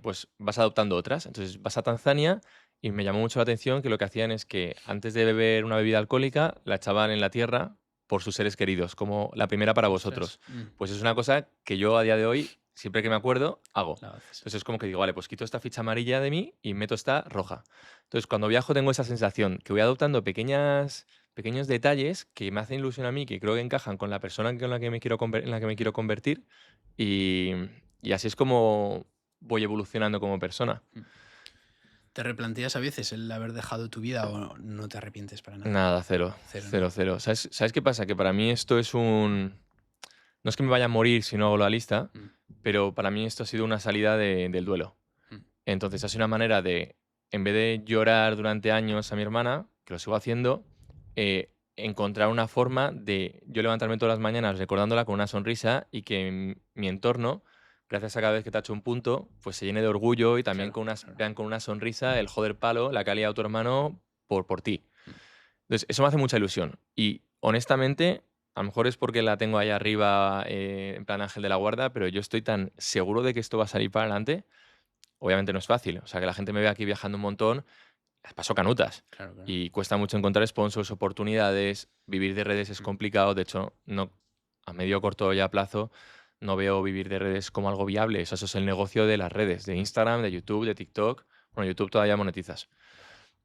Speaker 2: Pues vas adoptando otras. Entonces, vas a Tanzania y me llamó mucho la atención que lo que hacían es que antes de beber una bebida alcohólica, la echaban en la tierra por sus seres queridos, como la primera para
Speaker 1: Ostras.
Speaker 2: vosotros. Pues es una cosa que yo a día de hoy, siempre que me acuerdo, hago.
Speaker 1: La haces.
Speaker 2: Entonces es como que digo, vale, pues quito esta ficha amarilla de mí y meto esta roja. Entonces cuando viajo tengo esa sensación que voy adoptando pequeños detalles que me hacen ilusión a mí, que creo que encajan con la persona con la que me quiero en la que me quiero convertir y, y así es como voy evolucionando como persona.
Speaker 1: ¿Te replanteas a veces el haber dejado tu vida o no te arrepientes para nada?
Speaker 2: Nada, cero,
Speaker 1: Cero, ¿no?
Speaker 2: cero, cero. ¿Sabes qué pasa? Que para mí esto es un... No es que me vaya a morir si no hago la lista,
Speaker 1: Mm,
Speaker 2: pero para mí esto ha sido una salida del duelo.
Speaker 1: mm,
Speaker 2: Entonces ha sido una manera de, en vez de llorar durante años a mi hermana, que lo sigo haciendo, encontrar una forma de yo levantarme todas las mañanas recordándola con una sonrisa y que mi entorno, gracias a cada vez que te ha hecho un punto, pues se llene de orgullo y también
Speaker 1: Claro, claro.
Speaker 2: vean con una sonrisa el joder palo, la calidad de tu hermano por ti.
Speaker 1: Mm.
Speaker 2: Entonces, eso me hace mucha ilusión. Y honestamente, a lo mejor es porque la tengo ahí arriba, en plan ángel de la guarda, pero yo estoy tan seguro de que esto va a salir para adelante. Obviamente no es fácil. O sea, que la gente me ve aquí viajando un montón, las paso canutas.
Speaker 1: Claro, claro.
Speaker 2: Y cuesta mucho encontrar sponsors, oportunidades. Vivir de redes es
Speaker 1: Mm.
Speaker 2: complicado. De hecho, no, a medio o corto ya plazo, no veo vivir de redes como algo viable. O sea, eso es el negocio de las redes, de Instagram, de YouTube, de TikTok. Bueno, YouTube todavía monetizas.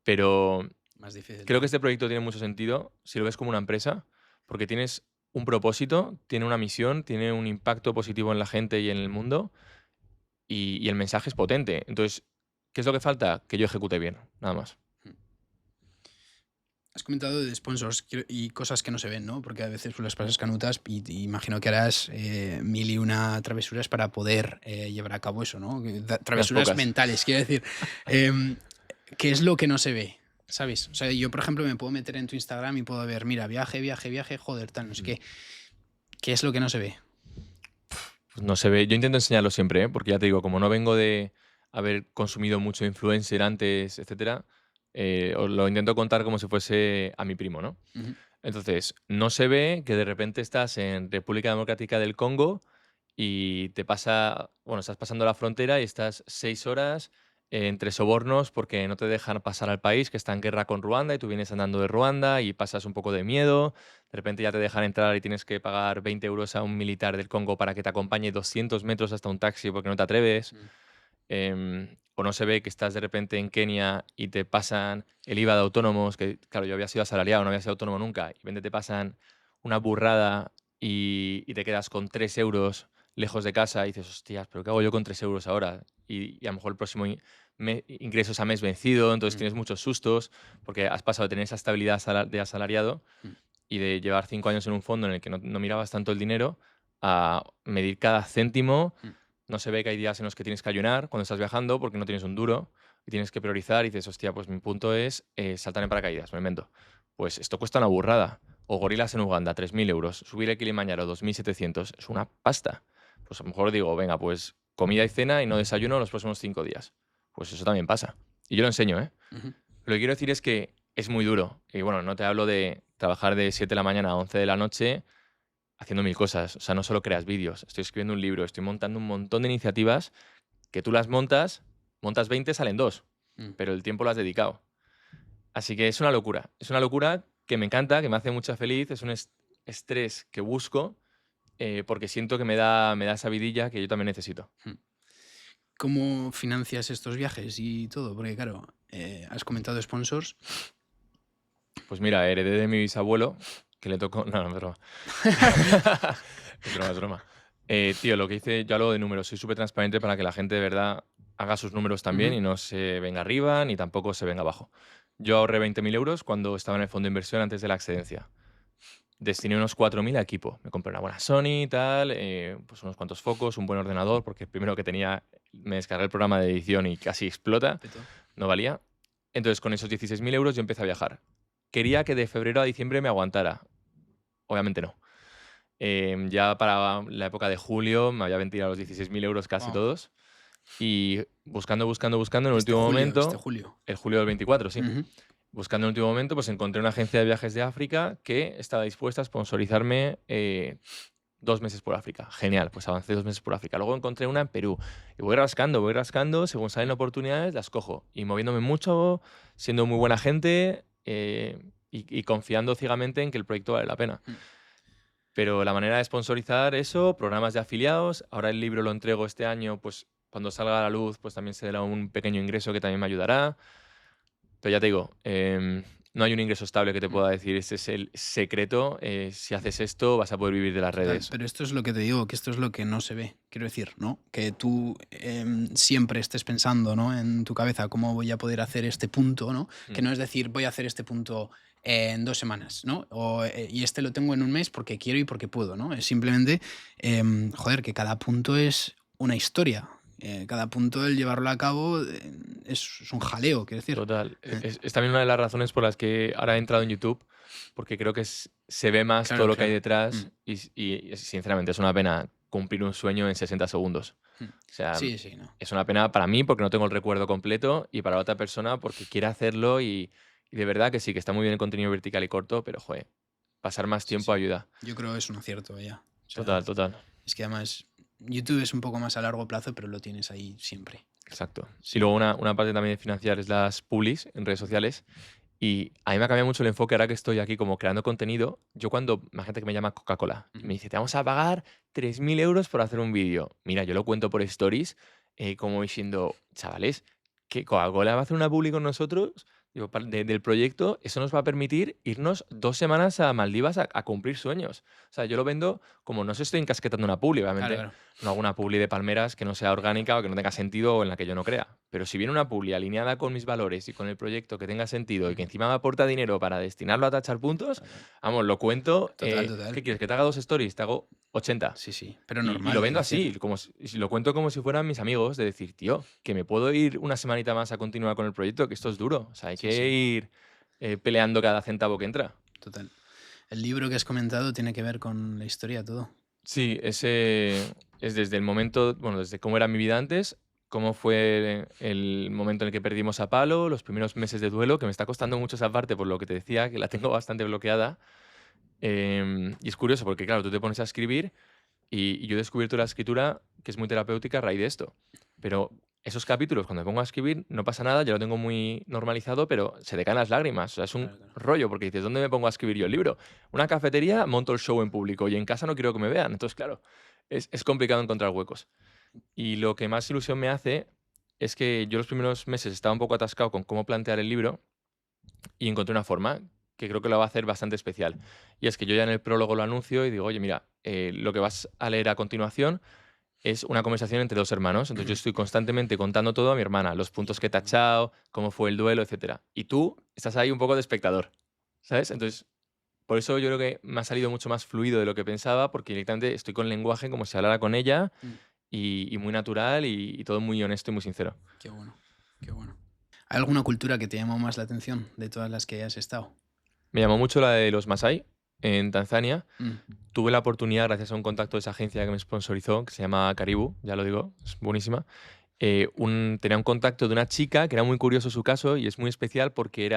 Speaker 2: Pero
Speaker 1: Más difícil
Speaker 2: creo que
Speaker 1: todo.
Speaker 2: este proyecto tiene mucho sentido si lo ves como una empresa, porque tienes un propósito, tiene una misión, tiene un impacto positivo en la gente y en el mundo, y el mensaje es potente. Entonces, ¿qué es lo que falta? Que yo ejecute bien, nada más.
Speaker 1: Mm. Has comentado de sponsors y cosas que no se ven, ¿no? Porque a veces pues, las pasas canutas y imagino que harás mil y una travesuras para poder llevar a cabo eso, ¿no?
Speaker 2: Unas
Speaker 1: Travesuras
Speaker 2: pocas.
Speaker 1: mentales, quiero decir. Em, ¿Qué es lo que no se ve? ¿Sabes? O sea, yo, por ejemplo, me puedo meter en tu Instagram y puedo ver, mira, viaje, viaje, viaje, joder, tal, no sé qué. ¿Qué es lo que no se ve?
Speaker 2: Pues no se ve. Yo intento enseñarlo siempre, ¿eh? Porque ya te digo, como no vengo de haber consumido mucho influencer antes, etcétera, os lo intento contar como si fuese a mi primo, ¿no?
Speaker 1: Ujú.
Speaker 2: Entonces, no se ve que de repente estás en República Democrática del Congo y estás pasando la frontera y estás 6 horas entre sobornos porque no te dejan pasar al país, que está en guerra con Ruanda y tú vienes andando de Ruanda y pasas un poco de miedo. De repente ya te dejan entrar y tienes que pagar 20 euros a un militar del Congo para que te acompañe 200 metros hasta un taxi porque no te atreves.
Speaker 1: Mm.
Speaker 2: O no se ve que estás de repente en Kenia y te pasan el IVA de autónomos, que claro, yo había sido asalariado, no había sido autónomo nunca, y de repente te pasan una burrada y te quedas con 3 euros lejos de casa y dices, hostias, pero ¿qué hago yo con 3 euros ahora? Y a lo mejor el próximo ingresos a mes vencido, entonces
Speaker 1: Mm.
Speaker 2: tienes muchos sustos porque has pasado de tener esa estabilidad de asalariado
Speaker 1: Mm.
Speaker 2: y de llevar 5 años en un fondo en el que no mirabas tanto el dinero a medir cada céntimo.
Speaker 1: Mm.
Speaker 2: No se ve que hay días en los que tienes que ayunar cuando estás viajando porque no tienes un duro y tienes que priorizar y dices, hostia, pues mi punto es saltar en paracaídas, me invento. Pues esto cuesta una burrada. O gorilas en Uganda, 3.000 euros. Subir el Kilimanjaro, 2.700. Es una pasta. Pues a lo mejor digo, venga, pues comida y cena y no desayuno los próximos 5 días. Pues eso también pasa. Y yo lo enseño, ¿eh?
Speaker 1: Ujú.
Speaker 2: Lo que quiero decir es que es muy duro. Y bueno, no te hablo de trabajar de 7 de la mañana a 11 de la noche haciendo mil cosas. O sea, no solo creas vídeos, estoy escribiendo un libro, estoy montando un montón de iniciativas que tú las montas 20, salen 2, pero el tiempo lo has dedicado. Así que es una locura. Es una locura que me encanta, que me hace mucha feliz, es un estrés que busco porque siento que me da esa vidilla que yo también necesito.
Speaker 1: ¿Cómo financias estos viajes y todo? Porque claro, has comentado sponsors.
Speaker 2: Pues mira, heredé de mi bisabuelo, que le tocó... No, no, es broma. Es broma, es broma. Tío, lo que hice, yo hablo de números, soy súper transparente para que la gente de verdad haga sus números también y no se venga arriba ni tampoco se venga abajo. Yo ahorré 20.000 euros cuando estaba en el fondo de inversión antes de la excedencia. Destiné unos 4.000 a equipo. Me compré una buena Sony y tal, pues unos cuantos focos, un buen ordenador, porque el primero que tenía me descargué el programa de edición y casi explota, no valía. Entonces, con esos 16.000 euros yo empecé a viajar. Quería que de febrero a diciembre me aguantara. Obviamente no. Ya para la época de julio me había vendido los 16.000 euros casi todos. Y buscando, en el último momento...
Speaker 1: julio.
Speaker 2: El julio del 24, sí. Buscando en el último momento, pues encontré una agencia de viajes de África que estaba dispuesta a sponsorizarme 2 meses por África. Genial, pues avancé 2 meses por África. Luego encontré una en Perú. Y voy rascando, según salen oportunidades, las cojo. Y moviéndome mucho, siendo muy buena gente y confiando ciegamente en que el proyecto vale la pena. Pero la manera de sponsorizar eso, programas de afiliados, ahora el libro lo entrego este año, pues cuando salga a la luz, pues también se dará un pequeño ingreso que también me ayudará. Pero ya te digo, no hay un ingreso estable que te pueda decir, ese es el secreto, si haces esto vas a poder vivir de las redes.
Speaker 1: Pero esto es lo que te digo, que esto es lo que no se ve, quiero decir, ¿no? Que tú siempre estés pensando, ¿no? En tu cabeza cómo voy a poder hacer este punto, ¿no? Que no es decir, voy a hacer este punto en 2 semanas, ¿no? Y este lo tengo en un mes porque quiero y porque puedo, ¿no? Es simplemente, joder, que cada punto es una historia. Cada punto, el llevarlo a cabo, es un jaleo, quiero decir.
Speaker 2: Total. Es también una de las razones por las que ahora he entrado en YouTube, porque creo que se ve más todo lo que hay detrás y sinceramente es una pena cumplir un sueño en 60 segundos. O sea,
Speaker 1: Sí, no.
Speaker 2: es una pena para mí porque no tengo el recuerdo completo y para la otra persona porque quiere hacerlo y de verdad que sí, que está muy bien el contenido vertical y corto, pero joder, pasar más tiempo ayuda.
Speaker 1: Yo creo que es un acierto ya. O sea,
Speaker 2: Total.
Speaker 1: Es que además YouTube es un poco más a largo plazo, pero lo tienes ahí siempre.
Speaker 2: Exacto. Y luego una parte también de financiar es las publis en redes sociales. Y a mí me ha cambiado mucho el enfoque ahora que estoy aquí como creando contenido. Yo cuando, imagínate que me llama Coca-Cola y me dice, te vamos a pagar 3.000 euros por hacer un vídeo. Mira, yo lo cuento por stories como diciendo, chavales, que Coca-Cola va a hacer una publi con nosotros digo, del proyecto, eso nos va a permitir irnos 2 semanas a Maldivas a cumplir sueños. O sea, yo lo vendo como no se estoy encasquetando una publi, obviamente.
Speaker 1: Claro.
Speaker 2: No hago una publi de palmeras que no sea orgánica o que no tenga sentido o en la que yo no crea. Pero si viene una publi alineada con mis valores y con el proyecto que tenga sentido y que encima me aporta dinero para destinarlo a tachar puntos, vamos, lo cuento.
Speaker 1: Total.
Speaker 2: ¿Qué quieres? ¿Que te haga 2 stories? Te hago 80.
Speaker 1: Sí, pero
Speaker 2: Y
Speaker 1: normal.
Speaker 2: lo vendo así, lo cuento como si fueran mis amigos, de decir, tío, que me puedo ir una semanita más a continuar con el proyecto, que esto es duro. O sea, hay que ir peleando cada centavo que entra.
Speaker 1: Total. El libro que has comentado tiene que ver con la historia, todo.
Speaker 2: Sí, ese es desde el momento, bueno, desde cómo era mi vida antes, cómo fue el momento en el que perdimos a Palo, los primeros meses de duelo, que me está costando mucho esa parte por lo que te decía, que la tengo bastante bloqueada. Y es curioso porque, claro, tú te pones a escribir y yo he descubierto la escritura que es muy terapéutica a raíz de esto. Pero esos capítulos, cuando me pongo a escribir, no pasa nada, ya lo tengo muy normalizado, pero se te caen las lágrimas. O sea, es un rollo, porque dices, ¿dónde me pongo a escribir yo el libro? Una cafetería, monto el show en público y en casa no quiero que me vean. Entonces, claro, es complicado encontrar huecos. Y lo que más ilusión me hace es que yo los primeros meses estaba un poco atascado con cómo plantear el libro y encontré una forma que creo que lo va a hacer bastante especial. Y es que yo ya en el prólogo lo anuncio y digo, oye, mira, lo que vas a leer a continuación es una conversación entre 2 hermanos. Entonces yo estoy constantemente contando todo a mi hermana, los puntos que he tachado, cómo fue el duelo, etc. Y tú estás ahí un poco de espectador, ¿sabes? Entonces, por eso yo creo que me ha salido mucho más fluido de lo que pensaba, porque directamente estoy con lenguaje como si hablara con ella y muy natural y todo muy honesto y muy sincero.
Speaker 1: Qué bueno. ¿Hay alguna cultura que te llamó más la atención de todas las que has estado?
Speaker 2: Me llamó mucho la de los Masái en Tanzania. Tuve la oportunidad, gracias a un contacto de esa agencia que me sponsorizó, que se llama Karibu, ya lo digo, es buenísima. Tenía un contacto de una chica que era muy curioso su caso y es muy especial porque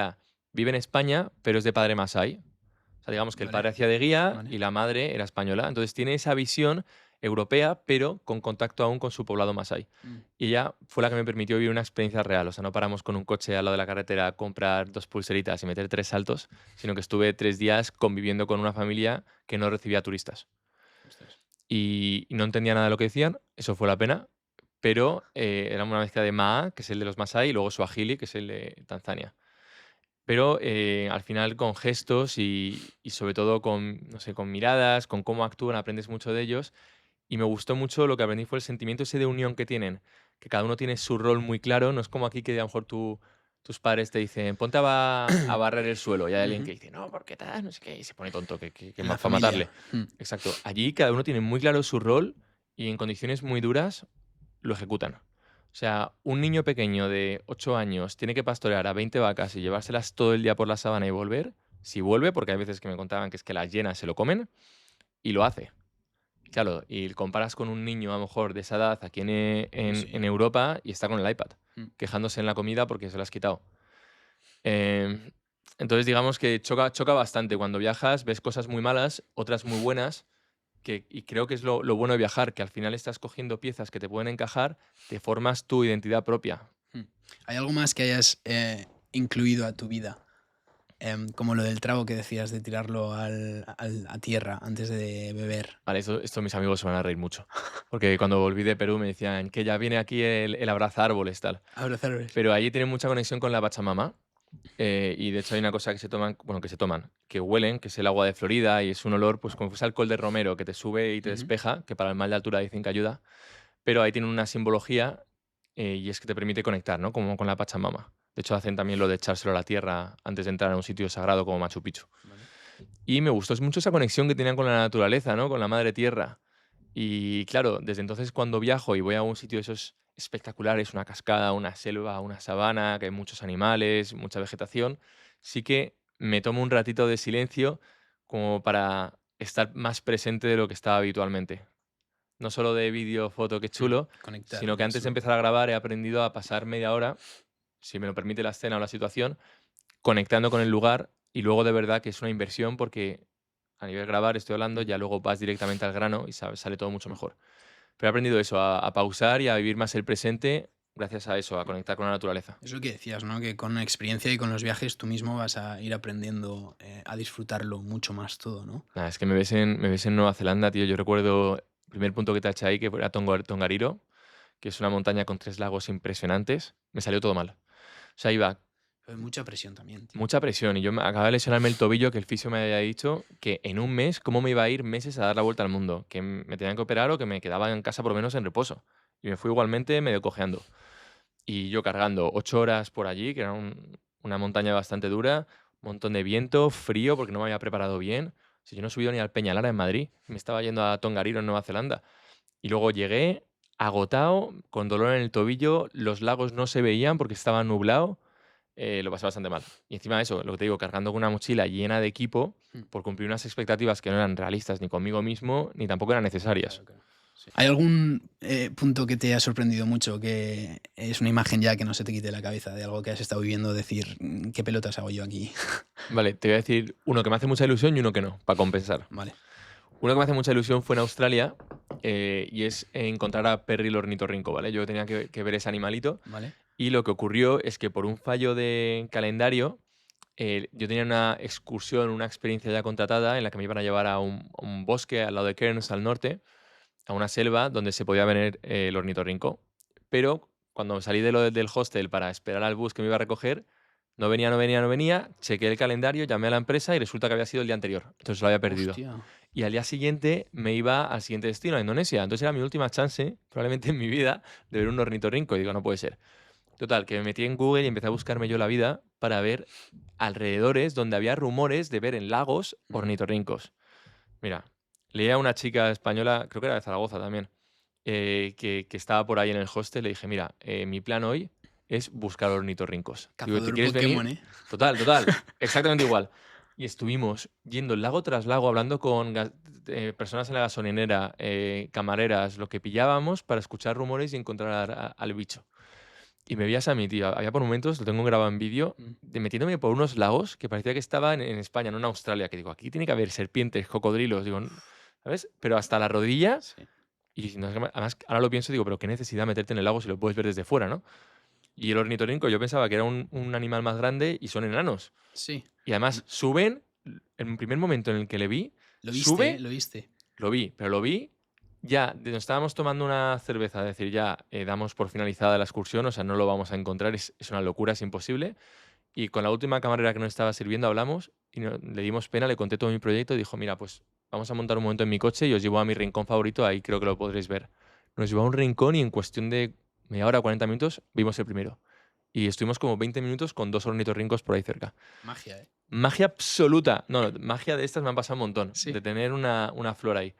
Speaker 2: vive en España, pero es de padre Masái. O sea, digamos que el
Speaker 1: Vale,
Speaker 2: padre hacía de guía
Speaker 1: vale.
Speaker 2: y la madre era española. Entonces tiene esa visión europea, pero con contacto aún con su poblado masái.
Speaker 1: Mm.
Speaker 2: Y ella fue la que me permitió vivir una experiencia real. O sea, no paramos con un coche al lado de la carretera a comprar 2 pulseritas y meter 3 saltos, sino que estuve 3 días conviviendo con una familia que no recibía turistas.
Speaker 1: Ostras.
Speaker 2: Y no entendía nada de lo que decían, eso fue la pena, pero era una mezcla de Maa, que es el de los Masái, y luego Swahili, que es el de Tanzania. Pero al final con gestos y sobre todo con, no sé, con miradas, con cómo actúan, aprendes mucho de ellos. Y me gustó mucho, lo que aprendí fue el sentimiento ese de unión que tienen, que cada uno tiene su rol muy claro, no es como aquí que a lo mejor tus padres te dicen, ponte a barrer el suelo, y hay alguien
Speaker 1: Ujú.
Speaker 2: que dice, no, ¿por qué tal? No sé qué, y se pone tonto, que
Speaker 1: En la
Speaker 2: para matarle.
Speaker 1: familia. Mm.
Speaker 2: Exacto. Allí cada uno tiene muy claro su rol y en condiciones muy duras lo ejecutan. O sea, un niño pequeño de 8 años tiene que pastorear a 20 vacas y llevárselas todo el día por la sabana y volver. Si vuelve, porque hay veces que me contaban que es que las llenas se lo comen, y lo hace. Claro, y comparas con un niño a lo mejor de esa edad aquí
Speaker 1: Sí.
Speaker 2: en Europa y está con el iPad,
Speaker 1: Mm.
Speaker 2: quejándose en la comida porque se lo has quitado. Em, entonces, digamos que choca bastante. Cuando viajas, ves cosas muy malas, otras muy buenas, y creo que es lo bueno de viajar, que al final estás cogiendo piezas que te pueden encajar, te formas tu identidad propia.
Speaker 1: Mm. ¿Hay algo más que hayas incluido a tu vida? Como lo del trago que decías de tirarlo a tierra antes de beber.
Speaker 2: Vale, esto mis amigos se van a reír mucho. Porque cuando volví de Perú me decían que ya viene aquí el abraza árboles, tal.
Speaker 1: Abrazarles.
Speaker 2: Pero allí tiene mucha conexión con la Pachamama. Y de hecho hay una cosa que se toman, bueno, que huelen, que es el agua de Florida y es un olor, pues como si fuese alcohol de romero, que te sube y te
Speaker 1: Ujú.
Speaker 2: despeja, que para el mal de altura dicen que ayuda, pero ahí tiene una simbología y es que te permite conectar, ¿no? Como con la Pachamama. De hecho hacen también lo de echárselo a la tierra antes de entrar a un sitio sagrado como Machu Picchu.
Speaker 1: Vale.
Speaker 2: Y me gustó mucho esa conexión que tenían con la naturaleza, ¿no? Con la madre tierra. Y claro, desde entonces cuando viajo y voy a un sitio de esos espectaculares, una cascada, una selva, una sabana, que hay muchos animales, mucha vegetación, sí que me tomo un ratito de silencio como para estar más presente de lo que estaba habitualmente. No solo de vídeo, foto, qué
Speaker 1: Mm.
Speaker 2: chulo,
Speaker 1: Conectar
Speaker 2: sino que
Speaker 1: más,
Speaker 2: antes de
Speaker 1: ¿no?
Speaker 2: empezar a grabar he aprendido a pasar media hora, si me lo permite la escena o la situación, conectando con el lugar y luego de verdad que es una inversión porque a nivel grabar estoy hablando,
Speaker 1: Mm.
Speaker 2: ya luego vas directamente al grano y sale todo mucho
Speaker 1: Mm.
Speaker 2: mejor. Pero he aprendido eso, a pausar y a vivir más el presente gracias a eso, a conectar con la naturaleza.
Speaker 1: Es lo que decías, ¿no? Que con la experiencia y con los viajes tú mismo vas a ir aprendiendo a disfrutarlo mucho más todo, ¿no?
Speaker 2: Nada, es que me ves en Nueva Zelanda, tío. Yo recuerdo el primer punto que te eché ahí, que era Tongariro, que es una montaña con 3 lagos impresionantes. Me salió todo mal. O sea, iba
Speaker 1: Pero hay mucha presión también, tío.
Speaker 2: mucha presión y yo acababa de lesionarme el tobillo, que el fisio me había dicho que en un mes, ¿cómo me iba a ir meses a dar la vuelta al mundo? Que me tenían que operar o que me quedaba en casa por lo menos en reposo. Y me fui igualmente medio cojeando. Y yo cargando 8 horas por allí, que era una montaña bastante dura, un montón de viento, frío, porque no me había preparado bien. Si yo no he subido ni al Peñalara en Madrid, me estaba yendo a Tongariro en Nueva Zelanda. Y luego llegué agotado, con dolor en el tobillo, los lagos no se veían porque estaba nublado, lo pasé bastante mal. Y encima de eso, lo que te digo, cargando con una mochila llena de equipo
Speaker 1: Mm.
Speaker 2: por cumplir unas expectativas que no eran realistas ni conmigo mismo, ni tampoco eran necesarias.
Speaker 1: Claro, claro. Sí. ¿Hay algún punto que te haya sorprendido mucho, que es una imagen ya que no se te quite de la cabeza de algo que has estado viviendo, decir, ¿qué pelotas hago yo aquí?
Speaker 2: Vale, te voy a decir uno que me hace mucha ilusión y uno que no, para compensar.
Speaker 1: Vale,
Speaker 2: Uno que me hace mucha ilusión fue en Australia y es encontrar a Perry el ornitorrinco, ¿vale? Yo tenía que ver ese animalito
Speaker 1: vale.
Speaker 2: y lo que ocurrió es que por un fallo de calendario yo tenía una excursión, una experiencia ya contratada en la que me iban a llevar a un bosque al lado de Cairns, al norte, a una selva donde se podía ver el ornitorrinco. Pero cuando salí del hostel para esperar al bus que me iba a recoger, no venía, no venía, no venía, chequeé el calendario, llamé a la empresa y resulta que había sido el día anterior, entonces lo había perdido.
Speaker 1: Hostia.
Speaker 2: Y al día siguiente me iba al siguiente destino, a Indonesia. Entonces era mi última chance, probablemente en mi vida, de ver un ornitorrinco. Y digo, no puede ser. Total, que me metí en Google y empecé a buscarme yo la vida para ver alrededores donde había rumores de ver en lagos
Speaker 1: Ujú.
Speaker 2: ornitorrincos. Mira, leía a una chica española, creo que era de Zaragoza también, que estaba por ahí en el hostel. Le dije, mira, mi plan hoy es buscar ornitorrincos. Digo, ¿te
Speaker 1: Cazador
Speaker 2: quieres
Speaker 1: Pokémon,
Speaker 2: venir?
Speaker 1: ¿eh?
Speaker 2: Total, total, exactamente igual. Y estuvimos yendo lago tras lago, hablando con personas en la gasolinera, camareras, lo que pillábamos para escuchar rumores y encontrar al bicho. y me veías a mí, tío. Había por momentos, lo tengo grabado en vídeo, de metiéndome por unos lagos que parecía que estaba en España, no en Australia. Que digo, aquí tiene que haber serpientes, cocodrilos, digo, ¿sabes? Pero hasta la rodilla.
Speaker 1: Sí.
Speaker 2: Y no, además, ahora lo pienso, digo, pero qué necesidad meterte en el lago si lo puedes ver desde fuera, ¿no? Y el ornitorrinco, yo pensaba que era un animal más grande y son enanos.
Speaker 1: Sí.
Speaker 2: Y además suben, en un primer momento en el que le vi,
Speaker 1: Lo viste,
Speaker 2: sube,
Speaker 1: lo viste.
Speaker 2: lo vi, pero lo vi ya, nos estábamos tomando una cerveza, es decir, ya damos por finalizada la excursión, o sea, no lo vamos a encontrar, es una locura, es imposible. Y con la última camarera que nos estaba sirviendo hablamos y le dimos pena, le conté todo mi proyecto y dijo, mira, pues vamos a montar un momento en mi coche y os llevo a mi rincón favorito, ahí creo que lo podréis ver. Nos llevó a un rincón y en cuestión de media hora, 40 minutos, vimos el primero. Y estuvimos como 20 minutos con 2 ornitorrincos por ahí cerca.
Speaker 1: Magia, ¿eh?
Speaker 2: Magia absoluta. No, magia de estas me han pasado un montón,
Speaker 1: Sí.
Speaker 2: de tener una flor ahí.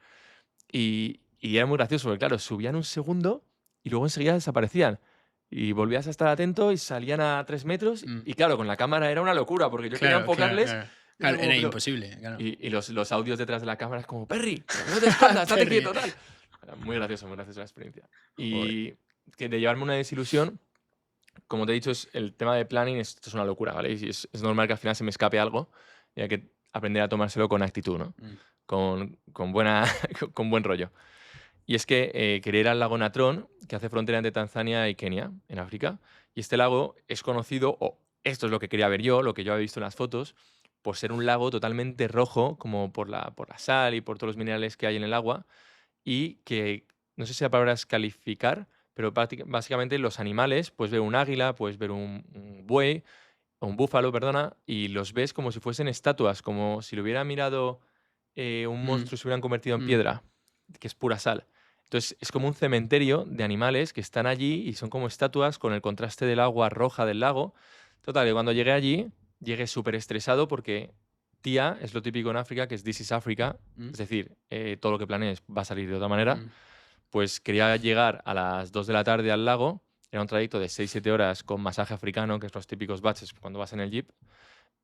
Speaker 2: Y era muy gracioso, porque claro, subían un segundo y luego enseguida desaparecían. Y volvías a estar atento y salían a 3 metros. Y claro, con la cámara era una locura, porque yo quería
Speaker 1: Claro, claro,
Speaker 2: enfocarles.
Speaker 1: claro.
Speaker 2: Y era
Speaker 1: Claro,
Speaker 2: como,
Speaker 1: era
Speaker 2: pero...
Speaker 1: imposible, claro.
Speaker 2: Y los audios detrás de la cámara es como, Perry, no te escondas, estate
Speaker 1: Perry.
Speaker 2: quieto, tal. Era muy graciosa la experiencia.
Speaker 1: Joder.
Speaker 2: Y que de llevarme una desilusión, como te he dicho, el tema de planning esto es una locura, ¿vale? Y es normal que al final se me escape algo y hay que aprender a tomárselo con actitud, ¿no? Con buen rollo. Y es que quería ir al lago Natrón, que hace frontera entre Tanzania y Kenia, en África. Y este lago es conocido, o esto es lo que quería ver yo, lo que yo había visto en las fotos, por ser un lago totalmente rojo, como por la sal y por todos los minerales que hay en el agua. Y que, no sé si la palabra es calificar, pero básicamente los animales, puedes ver un águila, puedes ver un buey, o un búfalo, perdona, y los ves como si fuesen estatuas, como si lo hubiera mirado un monstruo y se hubieran convertido en piedra, que es pura sal. Entonces es como un cementerio de animales que están allí y son como estatuas con el contraste del agua roja del lago. Total, que cuando llegué allí, llegué súper estresado porque tía, es lo típico en África, que es This is Africa, es decir, todo lo que planees va a salir de otra manera. Pues quería llegar a las 2 de la tarde al lago, era un trayecto de 6-7 horas con masaje africano, que es los típicos baches cuando vas en el jeep,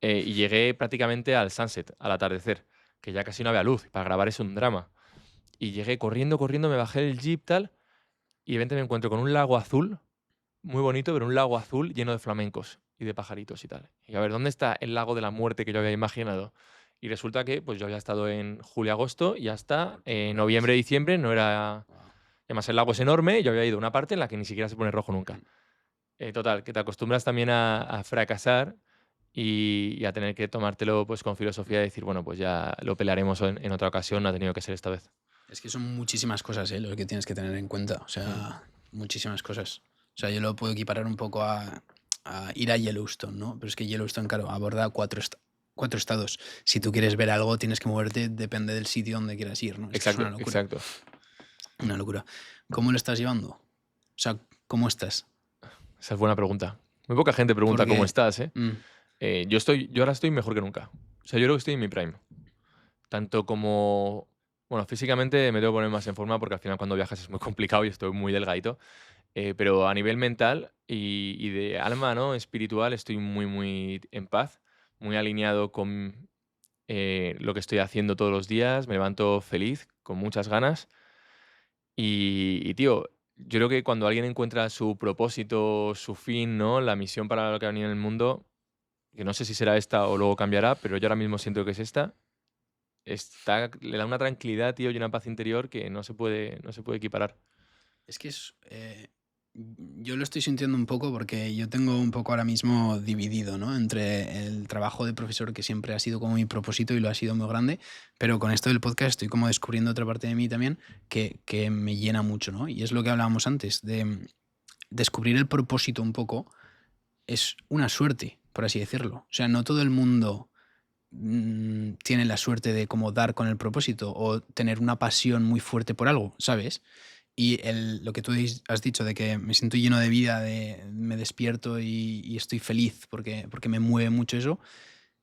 Speaker 2: y llegué prácticamente al sunset, al atardecer, que ya casi no había luz, para grabar es un drama. Y llegué corriendo, corriendo, me bajé del jeep tal, y de repente me encuentro con un lago azul, muy bonito, pero un lago azul lleno de flamencos y de pajaritos y tal. Y a ver, ¿dónde está el lago de la muerte que yo había imaginado? Y resulta que pues yo había estado en julio-agosto y hasta noviembre-diciembre no era... Además, el lago es enorme y yo había ido a una parte en la que ni siquiera se pone rojo nunca. Total, que te acostumbras también a fracasar y a tener que tomártelo pues con filosofía y decir, bueno, pues ya lo pelearemos en otra ocasión, no ha tenido que ser esta vez.
Speaker 1: Es que son muchísimas cosas, lo que tienes que tener en cuenta. O sea, muchísimas cosas. O sea, yo lo puedo equiparar un poco a ir a Yellowstone, ¿no? Pero es que Yellowstone, claro, aborda cuatro estados. Si tú quieres ver algo, tienes que moverte, depende del sitio donde quieras ir, ¿no? Es que es una locura.
Speaker 2: Exacto.
Speaker 1: Una locura. ¿Cómo lo estás llevando? O sea, ¿cómo estás?
Speaker 2: Esa es buena pregunta. Muy poca gente pregunta
Speaker 1: Porque-
Speaker 2: cómo estás, ¿eh? Yo ahora estoy mejor que nunca. O sea, yo creo que estoy en mi prime. Tanto como... Bueno, físicamente me tengo que poner más en forma porque al final cuando viajas es muy complicado y estoy muy delgadito. Pero a nivel mental y de alma, ¿no? Espiritual, estoy muy, muy en paz, muy alineado con lo que estoy haciendo todos los días. Me levanto feliz, con muchas ganas. Tío, yo creo que cuando alguien encuentra su propósito, su fin, ¿no? La misión para lo que ha venido en el mundo, que no sé si será esta o luego cambiará, pero yo ahora mismo siento que es esta, le da una tranquilidad, tío, y una paz interior que no se puede equiparar.
Speaker 1: Es que yo lo estoy sintiendo un poco porque yo tengo un poco ahora mismo dividido, ¿no? Entre el trabajo de profesor, que siempre ha sido como mi propósito y lo ha sido muy grande, pero con esto del podcast estoy como descubriendo otra parte de mí también que me llena mucho, ¿no? Y es lo que hablábamos antes, de descubrir el propósito un poco es una suerte, por así decirlo. O sea, no todo el mundo tiene la suerte de como dar con el propósito o tener una pasión muy fuerte por algo, ¿sabes? Y lo que tú has dicho de que me siento lleno de vida, me despierto y estoy feliz porque me mueve mucho eso,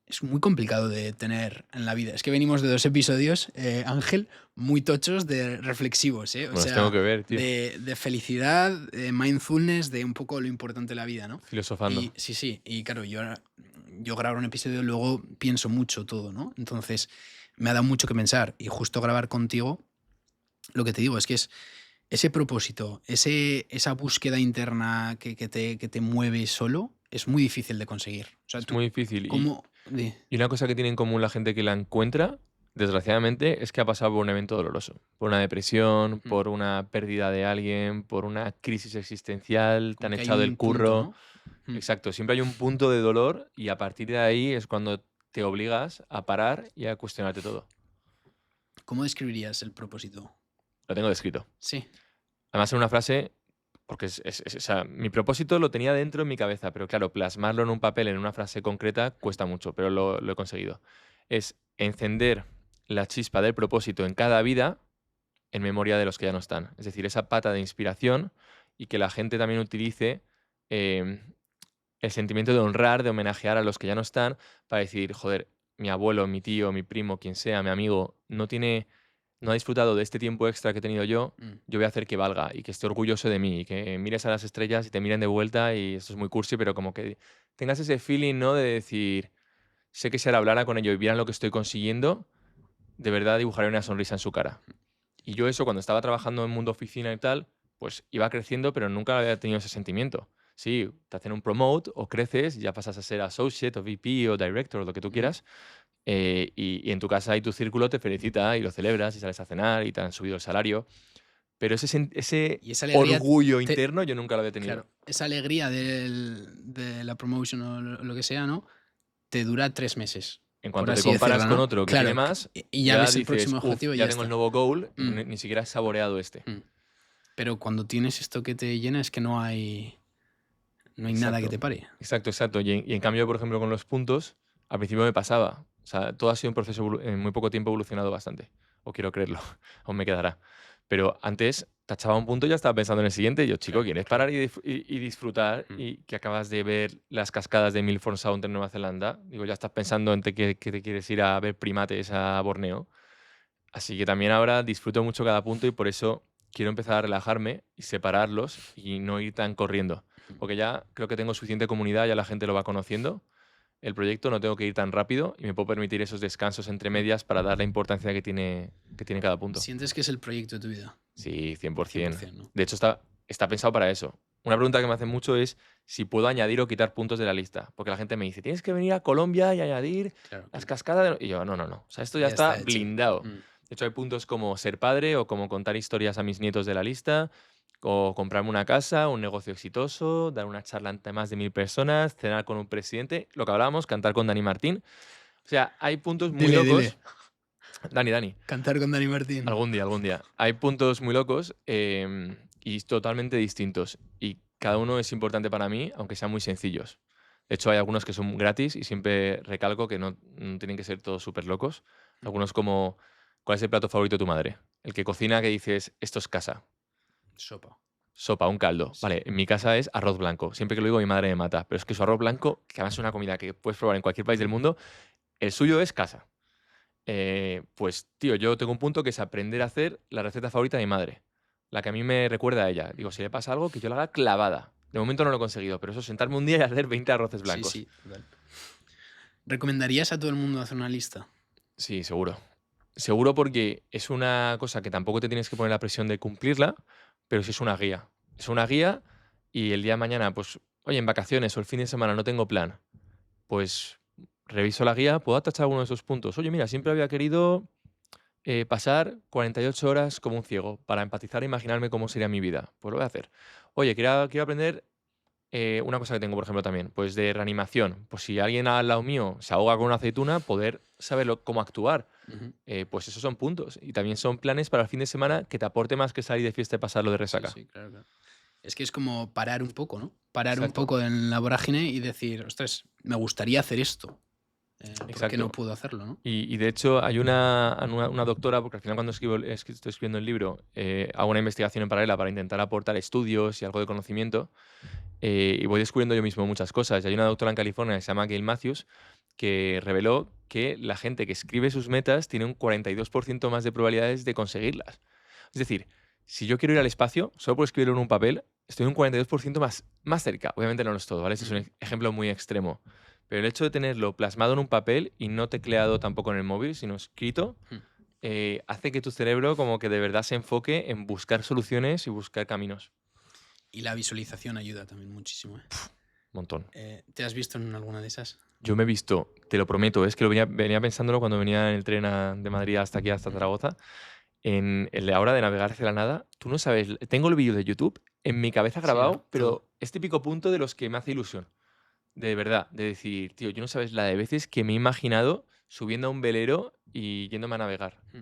Speaker 1: es muy complicado de tener en la vida. Es que venimos de 2 episodios, Ángel, muy tochos de reflexivos, ¿eh? O
Speaker 2: Bueno, los
Speaker 1: sea,
Speaker 2: tengo que ver, tío.
Speaker 1: de felicidad, de mindfulness, de un poco lo importante de la vida, ¿no?
Speaker 2: Filosofando.
Speaker 1: Y sí, y claro, yo grabo un episodio y luego pienso mucho todo, ¿no? Entonces me ha dado mucho que pensar y justo grabar contigo, lo que te digo es que Ese propósito, esa búsqueda interna que te mueve solo, es muy difícil de conseguir. O sea,
Speaker 2: Es
Speaker 1: tú,
Speaker 2: muy difícil.
Speaker 1: ¿cómo?
Speaker 2: Y una cosa que tiene en común la gente que la encuentra, desgraciadamente, es que ha pasado por un evento doloroso. Por una depresión,
Speaker 1: Mm,
Speaker 2: por una pérdida de alguien, por una crisis existencial, te
Speaker 1: como
Speaker 2: han
Speaker 1: que hay
Speaker 2: echado del
Speaker 1: un punto,
Speaker 2: curro.
Speaker 1: ¿no? Mm.
Speaker 2: Exacto, siempre hay un punto de dolor y a partir de ahí es cuando te obligas a parar y a cuestionarte todo.
Speaker 1: ¿Cómo describirías el propósito?
Speaker 2: Lo tengo descrito.
Speaker 1: Sí.
Speaker 2: Además, en una frase, porque o sea, mi propósito lo tenía dentro en mi cabeza, pero claro, plasmarlo en un papel, en una frase concreta, cuesta mucho, pero lo he conseguido. Es encender la chispa del propósito en cada vida en memoria de los que ya no están. Es decir, esa pata de inspiración y que la gente también utilice em, el sentimiento de honrar, de homenajear a los que ya no están, para decir, joder, mi abuelo, mi tío, mi primo, quien sea, mi amigo, no ha disfrutado de este tiempo extra que he tenido
Speaker 1: Mm.
Speaker 2: yo voy a hacer que valga y que esté orgulloso de mí y que mires a las estrellas y te miren de vuelta y esto es muy cursi, pero como que tengas ese feeling, ¿no? De decir, sé que si ahora hablara con ellos y vieran lo que estoy consiguiendo, de verdad dibujaré una sonrisa en su cara. Y yo eso cuando estaba trabajando en mundo oficina y tal, pues iba creciendo, pero nunca había tenido ese sentimiento. Sí, te hacen un promote o creces, ya pasas a ser associate o VP o director o lo que tú
Speaker 1: Mm.
Speaker 2: quieras, y en tu casa y tu círculo te felicita y lo celebras y sales a cenar y te han subido el salario. Pero ese
Speaker 1: Y esa alegría,
Speaker 2: orgullo interno yo nunca lo había tenido.
Speaker 1: claro, esa alegría de la promotion o lo que sea, ¿no? Te dura 3 meses,
Speaker 2: En
Speaker 1: por
Speaker 2: cuanto te
Speaker 1: así
Speaker 2: comparas
Speaker 1: decirlo,
Speaker 2: con
Speaker 1: ¿no?
Speaker 2: otro que tiene
Speaker 1: Claro,
Speaker 2: más,
Speaker 1: y ya
Speaker 2: ya
Speaker 1: ves el
Speaker 2: dices,
Speaker 1: próximo
Speaker 2: uff,
Speaker 1: objetivo y
Speaker 2: ya
Speaker 1: ya
Speaker 2: tengo el
Speaker 1: está.
Speaker 2: nuevo goal,
Speaker 1: Mm,
Speaker 2: ni siquiera he saboreado este.
Speaker 1: mm. Pero cuando tienes esto que te llena es que no hay nada que
Speaker 2: Exacto,
Speaker 1: te pare.
Speaker 2: exacto, exacto. Y en cambio, por ejemplo, con los puntos, al principio me pasaba. O sea, todo ha sido un proceso en muy poco tiempo evolucionado bastante. O quiero creerlo, aún me quedará. Pero antes tachaba un punto y ya estaba pensando en el siguiente. Y yo, chico,
Speaker 1: Claro,
Speaker 2: ¿quieres
Speaker 1: claro.
Speaker 2: parar y disfrutar?
Speaker 1: Mm.
Speaker 2: Y que acabas de ver las cascadas de Milford Sound en Nueva Zelanda. Digo, ya estás pensando en que te quieres ir a ver primates a Borneo. Así que también ahora disfruto mucho cada punto y por eso quiero empezar a relajarme y separarlos y no ir tan corriendo. Porque ya creo que tengo suficiente comunidad, ya la gente lo va conociendo. El proyecto no tengo que ir tan rápido y me puedo permitir esos descansos entre
Speaker 1: Mm.
Speaker 2: medias para dar la importancia que tiene cada punto.
Speaker 1: Sientes que es el proyecto de tu vida,
Speaker 2: Sí, 100%.
Speaker 1: 100%, ¿no?
Speaker 2: De hecho, está pensado para eso. Una pregunta que me hacen mucho es si puedo añadir o quitar puntos de la lista. Porque la gente me dice, tienes que venir a Colombia y añadir
Speaker 1: Claro,
Speaker 2: las
Speaker 1: claro.
Speaker 2: cascadas. Y yo, no, no, no. O sea, esto ya
Speaker 1: Ya
Speaker 2: está
Speaker 1: está hecho.
Speaker 2: blindado.
Speaker 1: Mm.
Speaker 2: De hecho, hay puntos como ser padre o como contar historias a mis nietos de la lista, o comprarme una casa, un negocio exitoso, dar una charla ante más de 1000 personas, cenar con un presidente, lo que hablábamos, cantar con Dani Martín. O sea, hay puntos muy
Speaker 1: Dile,
Speaker 2: locos.
Speaker 1: dile.
Speaker 2: Dani.
Speaker 1: Cantar con Dani Martín.
Speaker 2: Algún día, algún día. Hay puntos muy locos y totalmente distintos. Y cada uno es importante para mí, aunque sean muy sencillos. De hecho, hay algunos que son gratis y siempre recalco que no tienen que ser todos súper locos. Algunos como, ¿cuál es el plato favorito de tu madre? El que cocina que dices, esto es casa.
Speaker 1: Sopa.
Speaker 2: Sopa, un caldo.
Speaker 1: Sí.
Speaker 2: Vale, en mi casa es arroz blanco. Siempre que lo digo mi madre me mata. Pero es que su arroz blanco, que además es una comida que puedes probar en cualquier país del mundo, el suyo es casa. Pues, tío, yo tengo un punto que es aprender a hacer la receta favorita de mi madre. La que a mí me recuerda a ella. Digo, si le pasa algo, que yo la haga clavada. De momento no lo he conseguido, pero eso, sentarme un día y hacer 20 arroces
Speaker 1: Sí,
Speaker 2: blancos.
Speaker 1: sí, total. ¿Recomendarías a todo el mundo hacer una lista?
Speaker 2: Sí, seguro. Seguro porque es una cosa que tampoco te tienes que poner la presión de cumplirla, pero sí es una guía. Es una guía y el día de mañana, pues, oye, en vacaciones o el fin de semana no tengo plan, pues reviso la guía, puedo tachar alguno de esos puntos. Oye, mira, siempre había querido pasar 48 horas como un ciego para empatizar e imaginarme cómo sería mi vida. Pues lo voy a hacer. Oye, quiero aprender una cosa que tengo, por ejemplo, también, pues de reanimación. Pues si alguien al lado mío se ahoga con una aceituna, poder saber cómo actuar.
Speaker 1: Ujú.
Speaker 2: Pues esos son puntos. Y también son planes para el fin de semana que te aporte más que salir de fiesta y pasarlo de
Speaker 1: Sí,
Speaker 2: resaca.
Speaker 1: sí, claro, claro. Es que es como parar un poco, ¿no? Parar un
Speaker 2: Exacto,
Speaker 1: poco en la vorágine y decir, ostras, me gustaría hacer esto. ¿Por qué no
Speaker 2: exacto.
Speaker 1: puedo hacerlo, no?
Speaker 2: Y de hecho hay una doctora, porque al final cuando estoy escribiendo el libro, hago una investigación en paralela para intentar aportar estudios y algo de conocimiento, y voy descubriendo yo mismo muchas cosas. Y hay una doctora en California que se llama Gail Matthews que reveló que la gente que escribe sus metas tiene un 42% más de probabilidades de conseguirlas. Es decir, si yo quiero ir al espacio, solo por escribirlo en un papel, estoy un 42% más cerca. Obviamente no lo es todo, ¿vale? Este es un
Speaker 1: Ujú.
Speaker 2: ejemplo muy extremo. Pero el hecho de tenerlo plasmado en un papel y no tecleado tampoco en el móvil, sino escrito,
Speaker 1: Hmm.
Speaker 2: hace que tu cerebro como que de verdad se enfoque en buscar soluciones y buscar caminos.
Speaker 1: Y la visualización ayuda también muchísimo, ¿eh?
Speaker 2: Montón.
Speaker 1: ¿Te has visto en alguna de esas?
Speaker 2: Yo me he visto, te lo prometo, es que lo venía pensándolo cuando venía en el tren de Madrid hasta aquí, hasta Zaragoza, en el de ahora de navegar hacia la nada. Tú no sabes, tengo el vídeo de YouTube en mi cabeza
Speaker 1: Sí, ¿no?
Speaker 2: grabado, pero
Speaker 1: Todo.
Speaker 2: es típico punto de los que me hace ilusión. De verdad, de decir, tío, yo no sabes la de veces que me he imaginado subiendo a un velero y yéndome a navegar.
Speaker 1: Mm.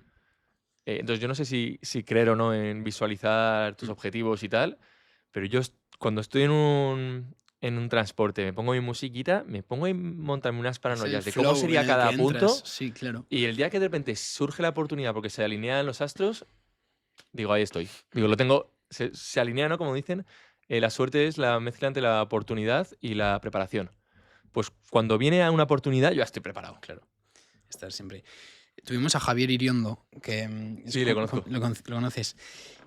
Speaker 2: Entonces yo no sé si creer o no en visualizar tus
Speaker 1: Mm.
Speaker 2: objetivos y tal, pero yo cuando estoy en un transporte, me pongo mi musiquita, me pongo a montarme unas
Speaker 1: Es el
Speaker 2: paranoias de cómo
Speaker 1: flow en
Speaker 2: sería
Speaker 1: el que
Speaker 2: cada
Speaker 1: entras.
Speaker 2: punto
Speaker 1: Sí, claro.
Speaker 2: y el día que de repente surge la oportunidad porque se alinean los astros, digo, ahí estoy. Digo, lo tengo, se alinea, ¿no? Como dicen, la suerte es la mezcla entre la oportunidad y la preparación. Pues cuando viene a una oportunidad, yo ya estoy preparado.
Speaker 1: Claro. Estar siempre. Tuvimos a Javier Iriondo, que
Speaker 2: Sí, le conozco.
Speaker 1: lo conoces.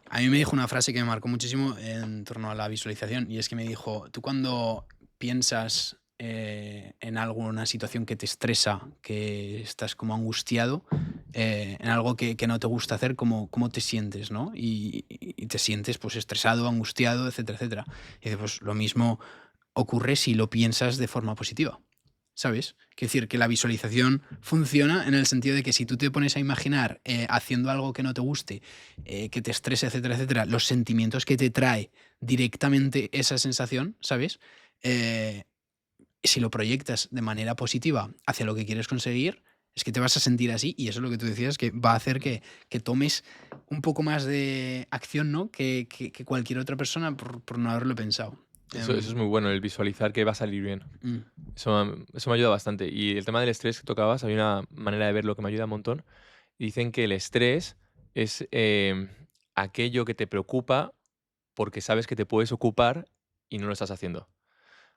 Speaker 1: A mí me dijo una frase que me marcó muchísimo en torno a la visualización, y es que me dijo, tú cuando piensas en alguna situación que te estresa, que estás como angustiado, en algo que no te gusta hacer, ¿cómo te sientes, ¿no? Y te sientes pues estresado, angustiado, etcétera, etcétera. Y dice, pues lo mismo ocurre si lo piensas de forma positiva. ¿Sabes? Quiero decir que la visualización funciona en el sentido de que si tú te pones a imaginar haciendo algo que no te guste, que te estrese, etcétera, etcétera, los sentimientos que te trae directamente esa sensación, ¿sabes? Eh, si lo proyectas de manera positiva hacia lo que quieres conseguir, es que te vas a sentir así, y eso es lo que tú decías, que va a hacer que tomes un poco más de acción, ¿no? Que cualquier otra persona por no haberlo pensado.
Speaker 2: Eso es muy bueno, el visualizar que va a salir bien.
Speaker 1: Mm.
Speaker 2: Eso me ayuda bastante. Y el tema del estrés que tocabas, hay una manera de verlo que me ayuda un montón. Dicen que el estrés es aquello que te preocupa porque sabes que te puedes ocupar y no lo estás haciendo.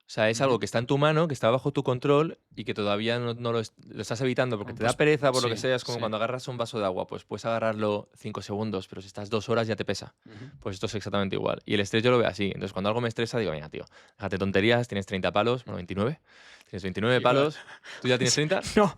Speaker 2: O sea, es algo que está en tu mano, que está bajo tu control y que todavía no lo estás evitando porque te da pereza, por lo que
Speaker 1: Sí,
Speaker 2: sea. Es como
Speaker 1: sí.
Speaker 2: cuando agarras un vaso de agua, pues puedes agarrarlo 5 segundos, pero si estás 2 horas ya te pesa.
Speaker 1: Ujú.
Speaker 2: Pues esto es exactamente igual. Y el estrés yo lo veo así. Entonces, cuando algo me estresa, digo, mira, tío, déjate tonterías, tienes 30 palos, bueno, 29. Tienes 29
Speaker 1: Igual.
Speaker 2: palos. ¿Tú ya tienes 30?
Speaker 1: No,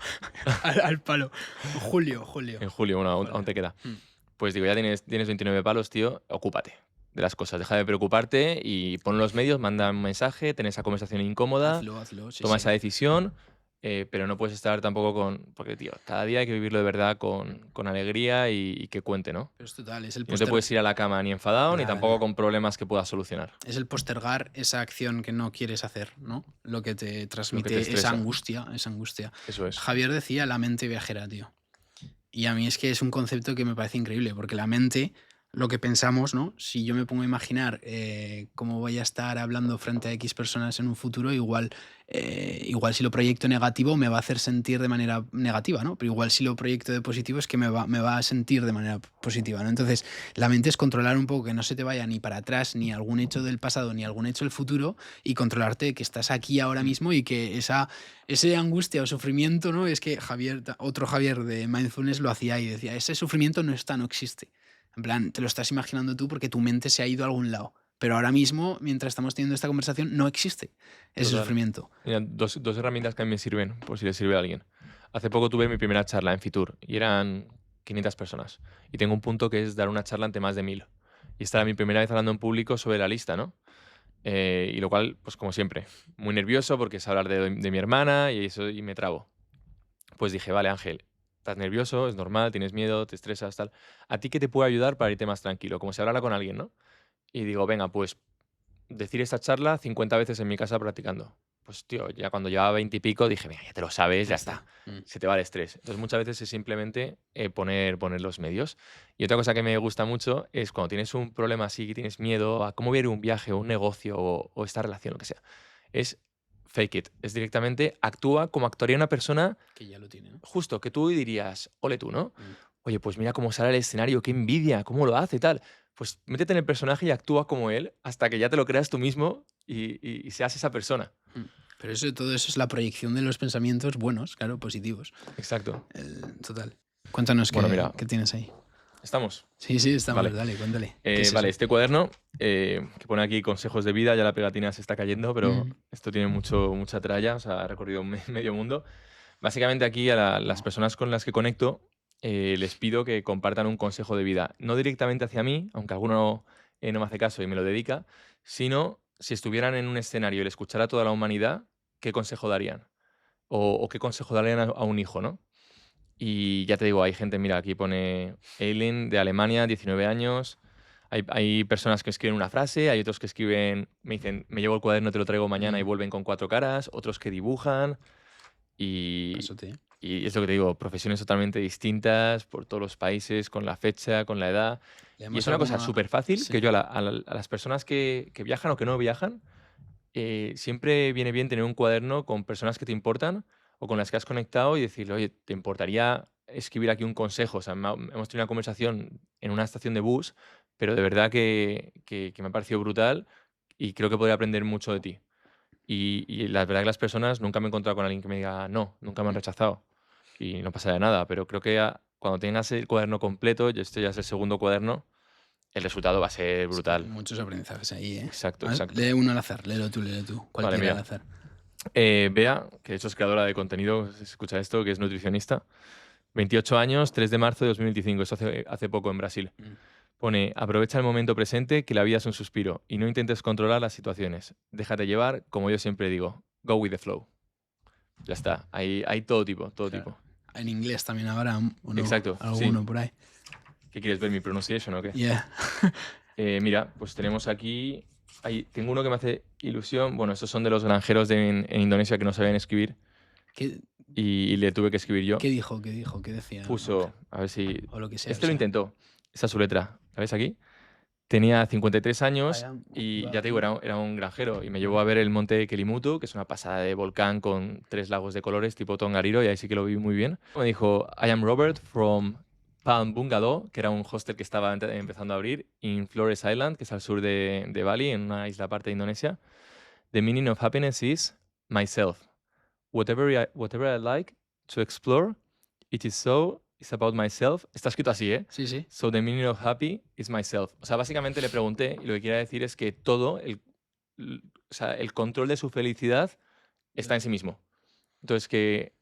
Speaker 1: al palo. Julio.
Speaker 2: En julio, bueno, aún
Speaker 1: Vale.
Speaker 2: te queda.
Speaker 1: Mm.
Speaker 2: Pues digo, ya tienes 29 palos, tío, ocúpate de las cosas. Deja de preocuparte y pon los medios, manda un mensaje, ten esa conversación incómoda,
Speaker 1: Hazlo, sí,
Speaker 2: toma
Speaker 1: sí.
Speaker 2: esa decisión, pero no puedes estar tampoco con... Porque, tío, cada día hay que vivirlo de verdad con alegría y que cuente, ¿no?
Speaker 1: Pero es total, es el
Speaker 2: Y no te puedes ir a la cama ni enfadado ni
Speaker 1: Nada,
Speaker 2: tampoco
Speaker 1: nada.
Speaker 2: con problemas que puedas solucionar.
Speaker 1: Es el postergar esa acción que no quieres hacer, ¿no? Lo que te transmite esa
Speaker 2: estresa.
Speaker 1: angustia.
Speaker 2: Eso es.
Speaker 1: Javier decía la mente viajera, tío. Y a mí es que es un concepto que me parece increíble, porque la mente, lo que pensamos, ¿no? Si yo me pongo a imaginar cómo voy a estar hablando frente a X personas en un futuro, igual si lo proyecto negativo me va a hacer sentir de manera negativa, ¿no? Pero igual si lo proyecto de positivo es que me va a sentir de manera positiva, ¿no? Entonces, la mente es controlar un poco que no se te vaya ni para atrás, ni algún hecho del pasado, ni algún hecho del futuro, y controlarte que estás aquí ahora mismo y que ese angustia o sufrimiento, ¿no? Es que otro Javier de Mindfulness lo hacía y decía, ese sufrimiento no está, no existe. En plan, te lo estás imaginando tú porque tu mente se ha ido a algún lado. Pero ahora mismo, mientras estamos teniendo esta conversación, no existe ese
Speaker 2: Total.
Speaker 1: sufrimiento.
Speaker 2: Mira, dos herramientas que a mí me sirven, por si le sirve a alguien. Hace poco tuve mi primera charla en Fitur y eran 500 personas. Y tengo un punto que es dar una charla ante más de 1000. Y esta era mi primera vez hablando en público sobre la lista, ¿no? Y lo cual, pues como siempre, muy nervioso porque es hablar de mi hermana y me trabo. Pues dije, vale, Ángel, estás nervioso, es normal, tienes miedo, te estresas, tal. ¿A ti qué te puede ayudar para irte más tranquilo? Como si hablara con alguien, ¿no? Y digo, venga, pues decir esta charla 50 veces en mi casa practicando. Pues tío, ya cuando llevaba 20 y pico dije, venga, ya te lo sabes, ya está. Se te va el estrés. Entonces muchas veces es simplemente poner los medios. Y otra cosa que me gusta mucho es cuando tienes un problema así, que tienes miedo a cómo viene un viaje o un negocio o esta relación, lo que sea, es fake it. Es directamente actúa como actuaría una persona
Speaker 1: Que ya lo tiene, ¿no?
Speaker 2: justo que tú dirías, ole tú, ¿no?
Speaker 1: Mm.
Speaker 2: Oye, pues mira cómo sale el escenario, qué envidia, cómo lo hace, tal. Pues métete en el personaje y actúa como él hasta que ya te lo creas tú mismo y seas esa persona.
Speaker 1: Mm. Pero todo eso es la proyección de los pensamientos buenos, claro, positivos.
Speaker 2: Exacto.
Speaker 1: Total. Cuéntanos
Speaker 2: Bueno, mira,
Speaker 1: qué tienes ahí.
Speaker 2: ¿estamos?
Speaker 1: Sí, estamos,
Speaker 2: Vale.
Speaker 1: dale, cuéntale. ¿Qué es
Speaker 2: Vale,
Speaker 1: eso?
Speaker 2: este cuaderno que pone aquí consejos de vida, ya la pegatina se está cayendo, pero esto tiene mucha tralla, o sea, ha recorrido medio mundo. Básicamente aquí a las personas con las que conecto les pido que compartan un consejo de vida. No directamente hacia mí, aunque alguno no me hace caso y me lo dedica, sino si estuvieran en un escenario y le escuchara a toda la humanidad, ¿qué consejo darían? O qué consejo darían a un hijo, ¿no? Y ya te digo, hay gente, mira, aquí pone Eileen de Alemania, 19 años. Hay personas que escriben una frase, hay otros que escriben, me dicen, me llevo el cuaderno, te lo traigo mañana y vuelven con 4 caras, otros que dibujan. Y,
Speaker 1: Pasote.
Speaker 2: y es lo que te digo, profesiones totalmente distintas por todos los países, con la fecha, con la edad.
Speaker 1: Y
Speaker 2: Y
Speaker 1: además
Speaker 2: es una cosa
Speaker 1: alguna...
Speaker 2: súper fácil que
Speaker 1: Sí.
Speaker 2: yo a las personas que viajan o que no viajan, siempre viene bien tener un cuaderno con personas que te importan o con las que has conectado y decirle, oye, ¿te importaría escribir aquí un consejo? O sea, hemos tenido una conversación en una estación de bus, pero de verdad que me ha parecido brutal y creo que podría aprender mucho de ti. Y la verdad que las personas nunca me he encontrado con alguien que me diga no, nunca me han rechazado y no pasa de nada, pero creo que cuando tengas el cuaderno completo, y este ya es el segundo cuaderno, el resultado va a ser
Speaker 1: Es que
Speaker 2: brutal.
Speaker 1: muchos aprendizajes ahí, ¿eh?
Speaker 2: Exacto,
Speaker 1: A ver,
Speaker 2: exacto.
Speaker 1: lee uno al azar, léelo tú.
Speaker 2: Vale,
Speaker 1: Cualquiera al
Speaker 2: mira.
Speaker 1: azar.
Speaker 2: Bea, que de hecho es creadora de contenido, se escucha esto, que es nutricionista. 28 años, 3 de marzo de 2025, esto hace poco en Brasil.
Speaker 1: Mm.
Speaker 2: Pone, aprovecha el momento presente, que la vida es un suspiro, y no intentes controlar las situaciones. Déjate llevar, como yo siempre digo, go with the flow. Ya está, hay todo tipo, todo
Speaker 1: Claro.
Speaker 2: tipo.
Speaker 1: En inglés también habrá, ¿o no?
Speaker 2: Exacto,
Speaker 1: Alguno
Speaker 2: sí.
Speaker 1: por ahí.
Speaker 2: ¿Qué quieres ver, mi pronunciation o qué?
Speaker 1: Yeah.
Speaker 2: Mira, pues tenemos aquí, tengo uno que me hace ilusión. Bueno, estos son de los granjeros en Indonesia que no sabían escribir
Speaker 1: ¿Qué,
Speaker 2: y le tuve que escribir yo.
Speaker 1: qué dijo? ¿Qué decía?
Speaker 2: Puso, a ver si...
Speaker 1: O lo que sea.
Speaker 2: Este lo intentó. Esa es su letra. ¿La ves aquí? Tenía 53 años y ya te digo, era un granjero. Y me llevó a ver el monte Kelimutu, que es una pasada de volcán con 3 lagos de colores tipo Tongariro, y ahí sí que lo vi muy bien. Me dijo, I am Robert from Palm Bungalow, que era un hostel que estaba empezando a abrir, en Flores Island, que es al sur de Bali, en una isla aparte de Indonesia. The meaning of happiness is myself. Whatever I like to explore, it's about myself. Está escrito así, ¿eh?
Speaker 1: Sí, sí.
Speaker 2: So the meaning of happy is myself. O sea, básicamente le pregunté y lo que quería decir es que o sea, el control de su felicidad está en sí mismo. Entonces que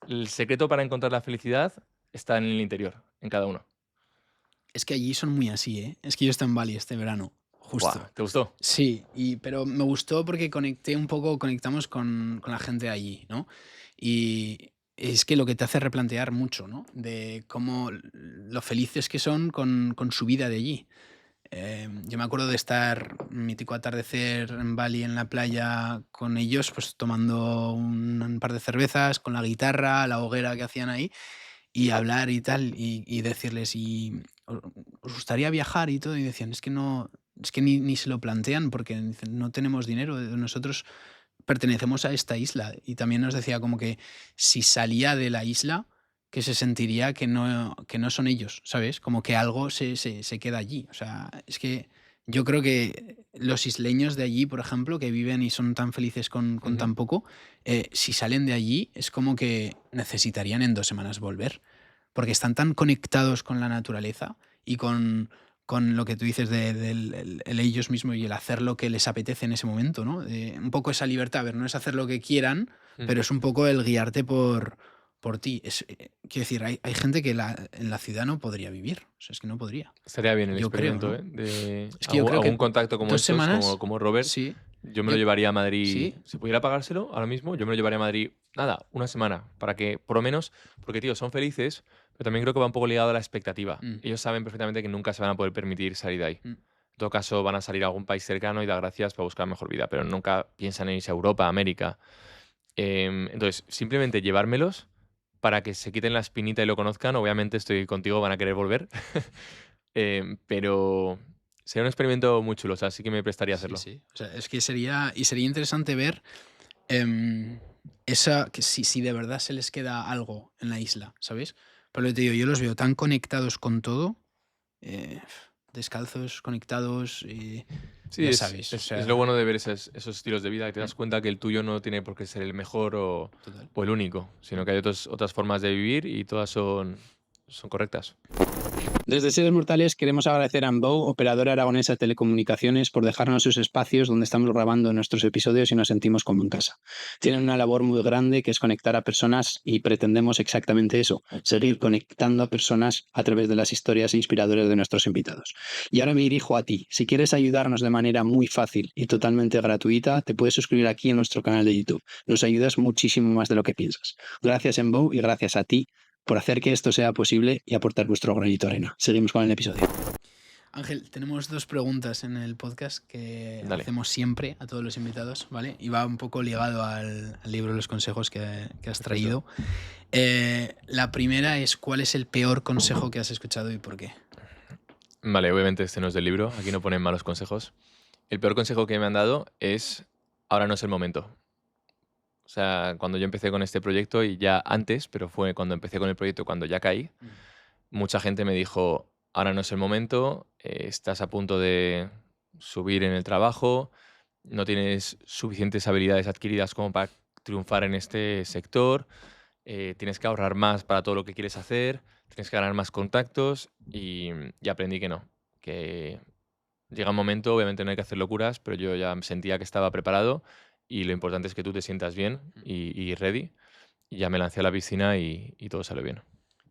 Speaker 2: el secreto para encontrar la felicidad está en el interior, en cada uno.
Speaker 1: Es que allí son muy así, ¿eh? Es que yo estoy en Bali este verano, justo.
Speaker 2: Guau, ¿te gustó?
Speaker 1: Sí, pero me gustó porque conectamos con la gente de allí, ¿no? Y es que lo que te hace replantear mucho, ¿no? De cómo lo felices que son con su vida de allí. Yo me acuerdo de estar mítico atardecer en Bali en la playa con ellos, pues tomando un par de cervezas, con la guitarra, la hoguera que hacían ahí, y hablar y tal, y decirles, ¿os gustaría viajar y todo? Y decían, es que no, es que ni se lo plantean porque dicen, no tenemos dinero, nosotros pertenecemos a esta isla. Y también nos decía como que si salía de la isla, que se sentiría que no son ellos, ¿sabes? Como que algo se queda allí. O sea, es que yo creo que los isleños de allí, por ejemplo, que viven y son tan felices con tan poco, si salen de allí es como que necesitarían en 2 semanas volver, porque están tan conectados con la naturaleza y con lo que tú dices del el ellos mismos y el hacer lo que les apetece en ese momento, ¿no? Un poco esa libertad, a ver, no es hacer lo que quieran, pero es un poco el guiarte por ti. Quiero decir, hay gente que en la ciudad no podría vivir, o sea, es que no podría.
Speaker 2: Estaría bien el
Speaker 1: Yo creo,
Speaker 2: experimento,
Speaker 1: ¿no?
Speaker 2: ¿eh? De
Speaker 1: Es que yo creo
Speaker 2: algún
Speaker 1: que
Speaker 2: contacto como
Speaker 1: 2
Speaker 2: estos,
Speaker 1: semanas,
Speaker 2: como Robert.
Speaker 1: sí,
Speaker 2: Yo me lo
Speaker 1: yo
Speaker 2: llevaría a Madrid.
Speaker 1: sí,
Speaker 2: Si pudiera pagárselo ahora mismo, yo me lo llevaría a Madrid, nada, una semana, para que, por lo menos, porque, tío, son felices, pero también creo que va un poco ligado a la expectativa. Ellos saben perfectamente que nunca se van a poder permitir salir de ahí. En todo caso, van a salir a algún país cercano y dar gracias para buscar mejor vida, pero nunca piensan en irse a Europa, a América. Entonces, simplemente llevármelos para que se quiten la espinita y lo conozcan. Obviamente estoy contigo, van a querer volver. Pero sería un experimento muy chulo, o sea, sí que me prestaría a hacerlo.
Speaker 1: sí. O sea, es que sería interesante ver que si de verdad se les queda algo en la isla, ¿sabes? Pero te digo, yo los veo tan conectados con todo, descalzos, conectados,
Speaker 2: Sí,
Speaker 1: ya
Speaker 2: es,
Speaker 1: sabes. O
Speaker 2: es
Speaker 1: sea,
Speaker 2: lo bueno de ver esos estilos de vida, que te das cuenta que el tuyo no tiene por qué ser el mejor
Speaker 1: total.
Speaker 2: o el único, sino que hay otras formas de vivir y todas son correctas.
Speaker 1: Desde Seres Mortales queremos agradecer a Ambou, operadora aragonesa de telecomunicaciones, por dejarnos sus espacios donde estamos grabando nuestros episodios y nos sentimos como en casa. Tienen una labor muy grande que es conectar a personas y pretendemos exactamente eso, seguir conectando a personas a través de las historias inspiradoras de nuestros invitados. Y ahora me dirijo a ti. Si quieres ayudarnos de manera muy fácil y totalmente gratuita, te puedes suscribir aquí en nuestro canal de YouTube. Nos ayudas muchísimo más de lo que piensas. Gracias, Ambou, y gracias a ti por hacer que esto sea posible y aportar vuestro granito de arena. Seguimos con el episodio. Ángel, tenemos 2 preguntas en el podcast que
Speaker 2: Dale.
Speaker 1: hacemos siempre a todos los invitados, ¿vale? Y va un poco ligado al libro de los consejos que has traído. La primera es, ¿cuál es el peor consejo que has escuchado y por qué?
Speaker 2: Vale, obviamente este no es del libro, aquí no ponen malos consejos. El peor consejo que me han dado es, ahora no es el momento. O sea, cuando yo empecé con este proyecto y ya antes, pero fue cuando empecé con el proyecto, cuando ya caí, mucha gente me dijo, ahora no es el momento, estás a punto de subir en el trabajo, no tienes suficientes habilidades adquiridas como para triunfar en este sector, tienes que ahorrar más para todo lo que quieres hacer, tienes que ganar más contactos y aprendí que no, que llega un momento, obviamente no hay que hacer locuras, pero yo ya sentía que estaba preparado y lo importante es que tú te sientas bien y ready. Y ya me lancé a la piscina y todo salió bien.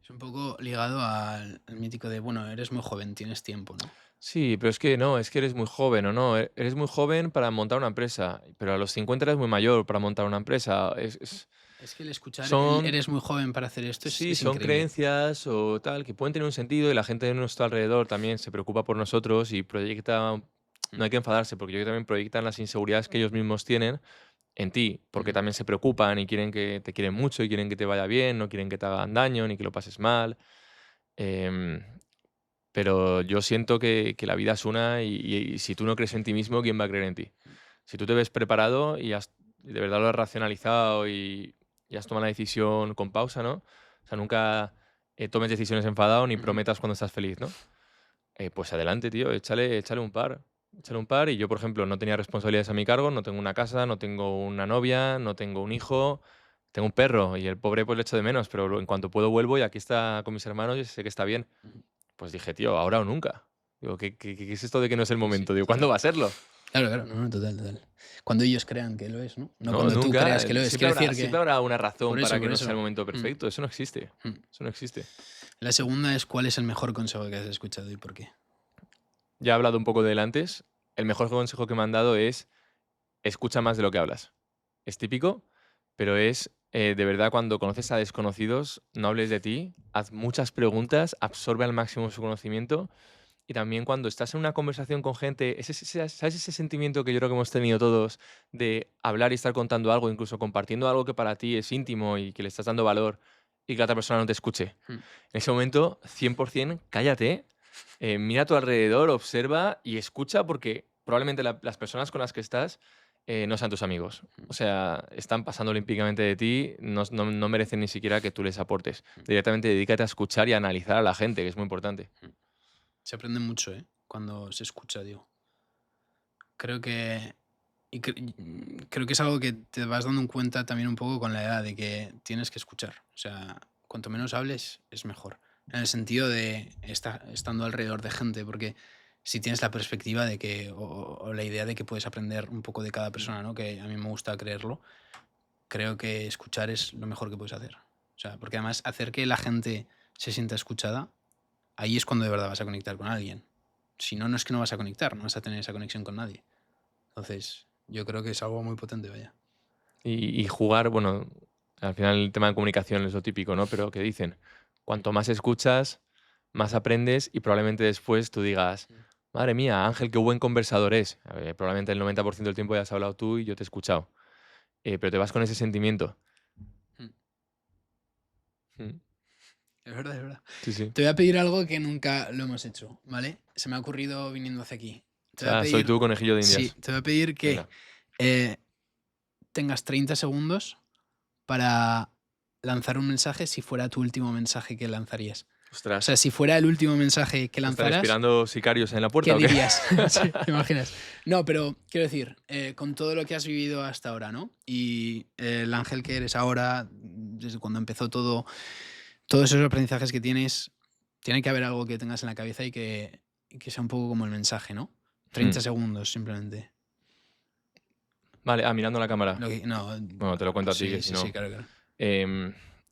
Speaker 1: Es un poco ligado al mítico de, bueno, eres muy joven, tienes tiempo, ¿no?
Speaker 2: Sí, pero es que no, es que eres muy joven o no. Eres muy joven para montar una empresa, pero a los 50 eres muy mayor para montar una empresa.
Speaker 1: Es que el escuchar
Speaker 2: Son,
Speaker 1: eres muy joven para hacer esto
Speaker 2: sí,
Speaker 1: es
Speaker 2: son
Speaker 1: increíble.
Speaker 2: creencias o tal que pueden tener un sentido y la gente de nuestro alrededor también se preocupa por nosotros y proyecta. No hay que enfadarse porque yo creo que también proyectan las inseguridades que ellos mismos tienen en ti, porque también se preocupan y quieren que te quieren mucho y quieren que te vaya bien, no quieren que te hagan daño ni que lo pases mal. Em, pero yo siento que la vida es una y si tú no crees en ti mismo, ¿quién va a creer en ti? Si tú te ves preparado y de verdad lo has racionalizado y has tomado la decisión con pausa, ¿no? O sea, nunca tomes decisiones enfadado ni prometas cuando estás feliz, ¿no? Pues adelante, tío, échale un par. Échale un par y yo, por ejemplo, no tenía responsabilidades a mi cargo, no tengo una casa, no tengo una novia, no tengo un hijo, tengo un perro y el pobre pues le echo de menos, pero en cuanto puedo vuelvo y aquí está con mis hermanos y sé que está bien. Pues dije, tío, ahora o nunca. Digo, ¿qué es esto de que no es el
Speaker 1: Sí,
Speaker 2: momento? Digo,
Speaker 1: total.
Speaker 2: ¿cuándo va a serlo?
Speaker 1: Claro, claro, no, no, total, total. Cuando ellos crean que lo es, ¿no? No
Speaker 2: No,
Speaker 1: cuando tú
Speaker 2: nunca.
Speaker 1: creas que lo es.
Speaker 2: Siempre
Speaker 1: Quiero
Speaker 2: habrá,
Speaker 1: decir
Speaker 2: siempre
Speaker 1: que...
Speaker 2: habrá una razón
Speaker 1: Por eso,
Speaker 2: para que
Speaker 1: por
Speaker 2: no sea el
Speaker 1: eso.
Speaker 2: momento perfecto. Eso no existe. Eso no existe.
Speaker 1: La segunda es, ¿cuál es el mejor consejo que has escuchado y por qué?
Speaker 2: Ya he hablado un poco de él antes. El mejor consejo que me han dado es escucha más de lo que hablas. Es típico, pero es de verdad cuando conoces a desconocidos, no hables de ti, haz muchas preguntas, absorbe al máximo su conocimiento y también cuando estás en una conversación con gente, ¿sabes ese sentimiento que yo creo que hemos tenido todos de hablar y estar contando algo, incluso compartiendo algo que para ti es íntimo y que le estás dando valor y que la otra persona no te escuche? En ese momento, 100% cállate, mira a tu alrededor, observa y escucha porque probablemente las personas con las que estás no sean tus amigos. O sea, están pasando olímpicamente de ti, no merecen ni siquiera que tú les aportes. Directamente dedícate a escuchar y a analizar a la gente, que es muy importante.
Speaker 1: Se aprende mucho, ¿eh? Cuando se escucha, digo. Creo que... creo que es algo que te vas dando en cuenta también un poco con la edad, de que tienes que escuchar. O sea, cuanto menos hables, es mejor. En el sentido de estando alrededor de gente, porque si tienes la perspectiva de que, o la idea de que puedes aprender un poco de cada persona, ¿no? Que a mí me gusta creerlo, creo que escuchar es lo mejor que puedes hacer. O sea, porque además hacer que la gente se sienta escuchada, ahí es cuando de verdad vas a conectar con alguien. Si no, no es que no vas a conectar, no vas a tener esa conexión con nadie. Entonces, yo creo que es algo muy potente, vaya.
Speaker 2: Y jugar, bueno, al final el tema de comunicación es lo típico, ¿no? Pero que dicen, cuanto más escuchas, más aprendes y probablemente después tú digas, madre mía, Ángel, qué buen conversador es. A ver, probablemente el 90% del tiempo ya has hablado tú y yo te he escuchado. Pero te vas con ese sentimiento.
Speaker 1: Mm.
Speaker 2: Mm.
Speaker 1: Es verdad, es verdad.
Speaker 2: Sí, sí.
Speaker 1: Te voy a pedir algo que nunca lo hemos hecho, ¿vale? Se me ha ocurrido viniendo hacia aquí.
Speaker 2: O sea, soy tu conejillo de
Speaker 1: Sí,
Speaker 2: indias.
Speaker 1: te voy a pedir que
Speaker 2: Venga.
Speaker 1: tengas 30 segundos para lanzar un mensaje si fuera tu último mensaje que lanzarías. O
Speaker 2: Ostras.
Speaker 1: sea, si fuera el último mensaje que
Speaker 2: ¿Están
Speaker 1: lanzaras,
Speaker 2: esperando sicarios en la puerta
Speaker 1: ¿qué
Speaker 2: o qué?
Speaker 1: dirías? Sí, ¿te imaginas? No, pero quiero decir, con todo lo que has vivido hasta ahora, ¿no? Y el Ángel que eres ahora, desde cuando empezó todo, todos esos aprendizajes que tienes, tiene que haber algo que tengas en la cabeza y que sea un poco como el mensaje, ¿no? 30 segundos simplemente.
Speaker 2: Vale, mirando la cámara.
Speaker 1: No,
Speaker 2: Bueno, te lo cuento a ti, que si no...
Speaker 1: sí, claro.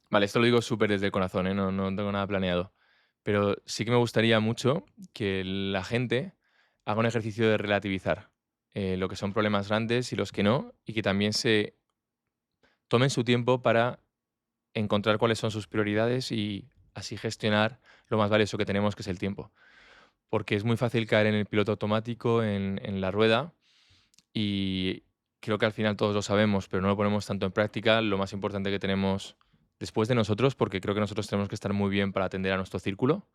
Speaker 2: Vale, esto lo digo súper desde el corazón, ¿eh? No tengo nada planeado. Pero sí que me gustaría mucho que la gente haga un ejercicio de relativizar lo que son problemas grandes y los que no, y que también se tomen su tiempo para encontrar cuáles son sus prioridades y así gestionar lo más valioso que tenemos, que es el tiempo. Porque es muy fácil caer en el piloto automático, en la rueda, y creo que al final todos lo sabemos, pero no lo ponemos tanto en práctica. Lo más importante que tenemos después de nosotros, porque creo que nosotros tenemos que estar muy bien para atender a nuestro círculo,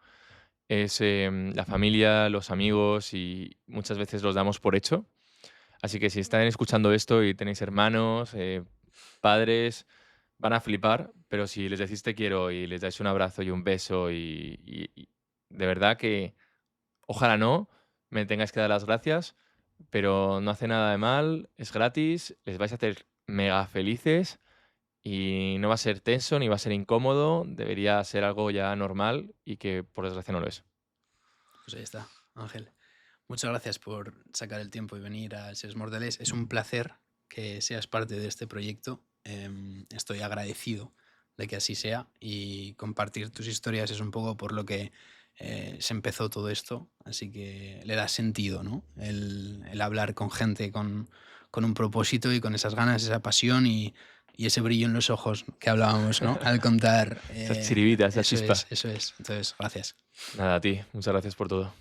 Speaker 2: es la familia, los amigos, y muchas veces los damos por hecho. Así que si están escuchando esto y tenéis hermanos, padres, van a flipar, pero si les decís te quiero y les dais un abrazo y un beso y de verdad que ojalá no me tengáis que dar las gracias, pero no hace nada de mal, es gratis, les vais a hacer mega felices y no va a ser tenso ni va a ser incómodo, debería ser algo ya normal y que por desgracia no lo es.
Speaker 1: Pues ahí está, Ángel. Muchas gracias por sacar el tiempo y venir a Seres Mortales. Es un placer que seas parte de este proyecto. Estoy agradecido de que así sea y compartir tus historias es un poco por lo que se empezó todo esto. Así que le da sentido, ¿no? El hablar con gente con un propósito y con esas ganas, esa pasión y ese brillo en los ojos que hablábamos, ¿no? Al contar.
Speaker 2: Esa chiribita, esa chispa.
Speaker 1: Eso es. Entonces, gracias.
Speaker 2: Nada, a ti, muchas gracias por todo.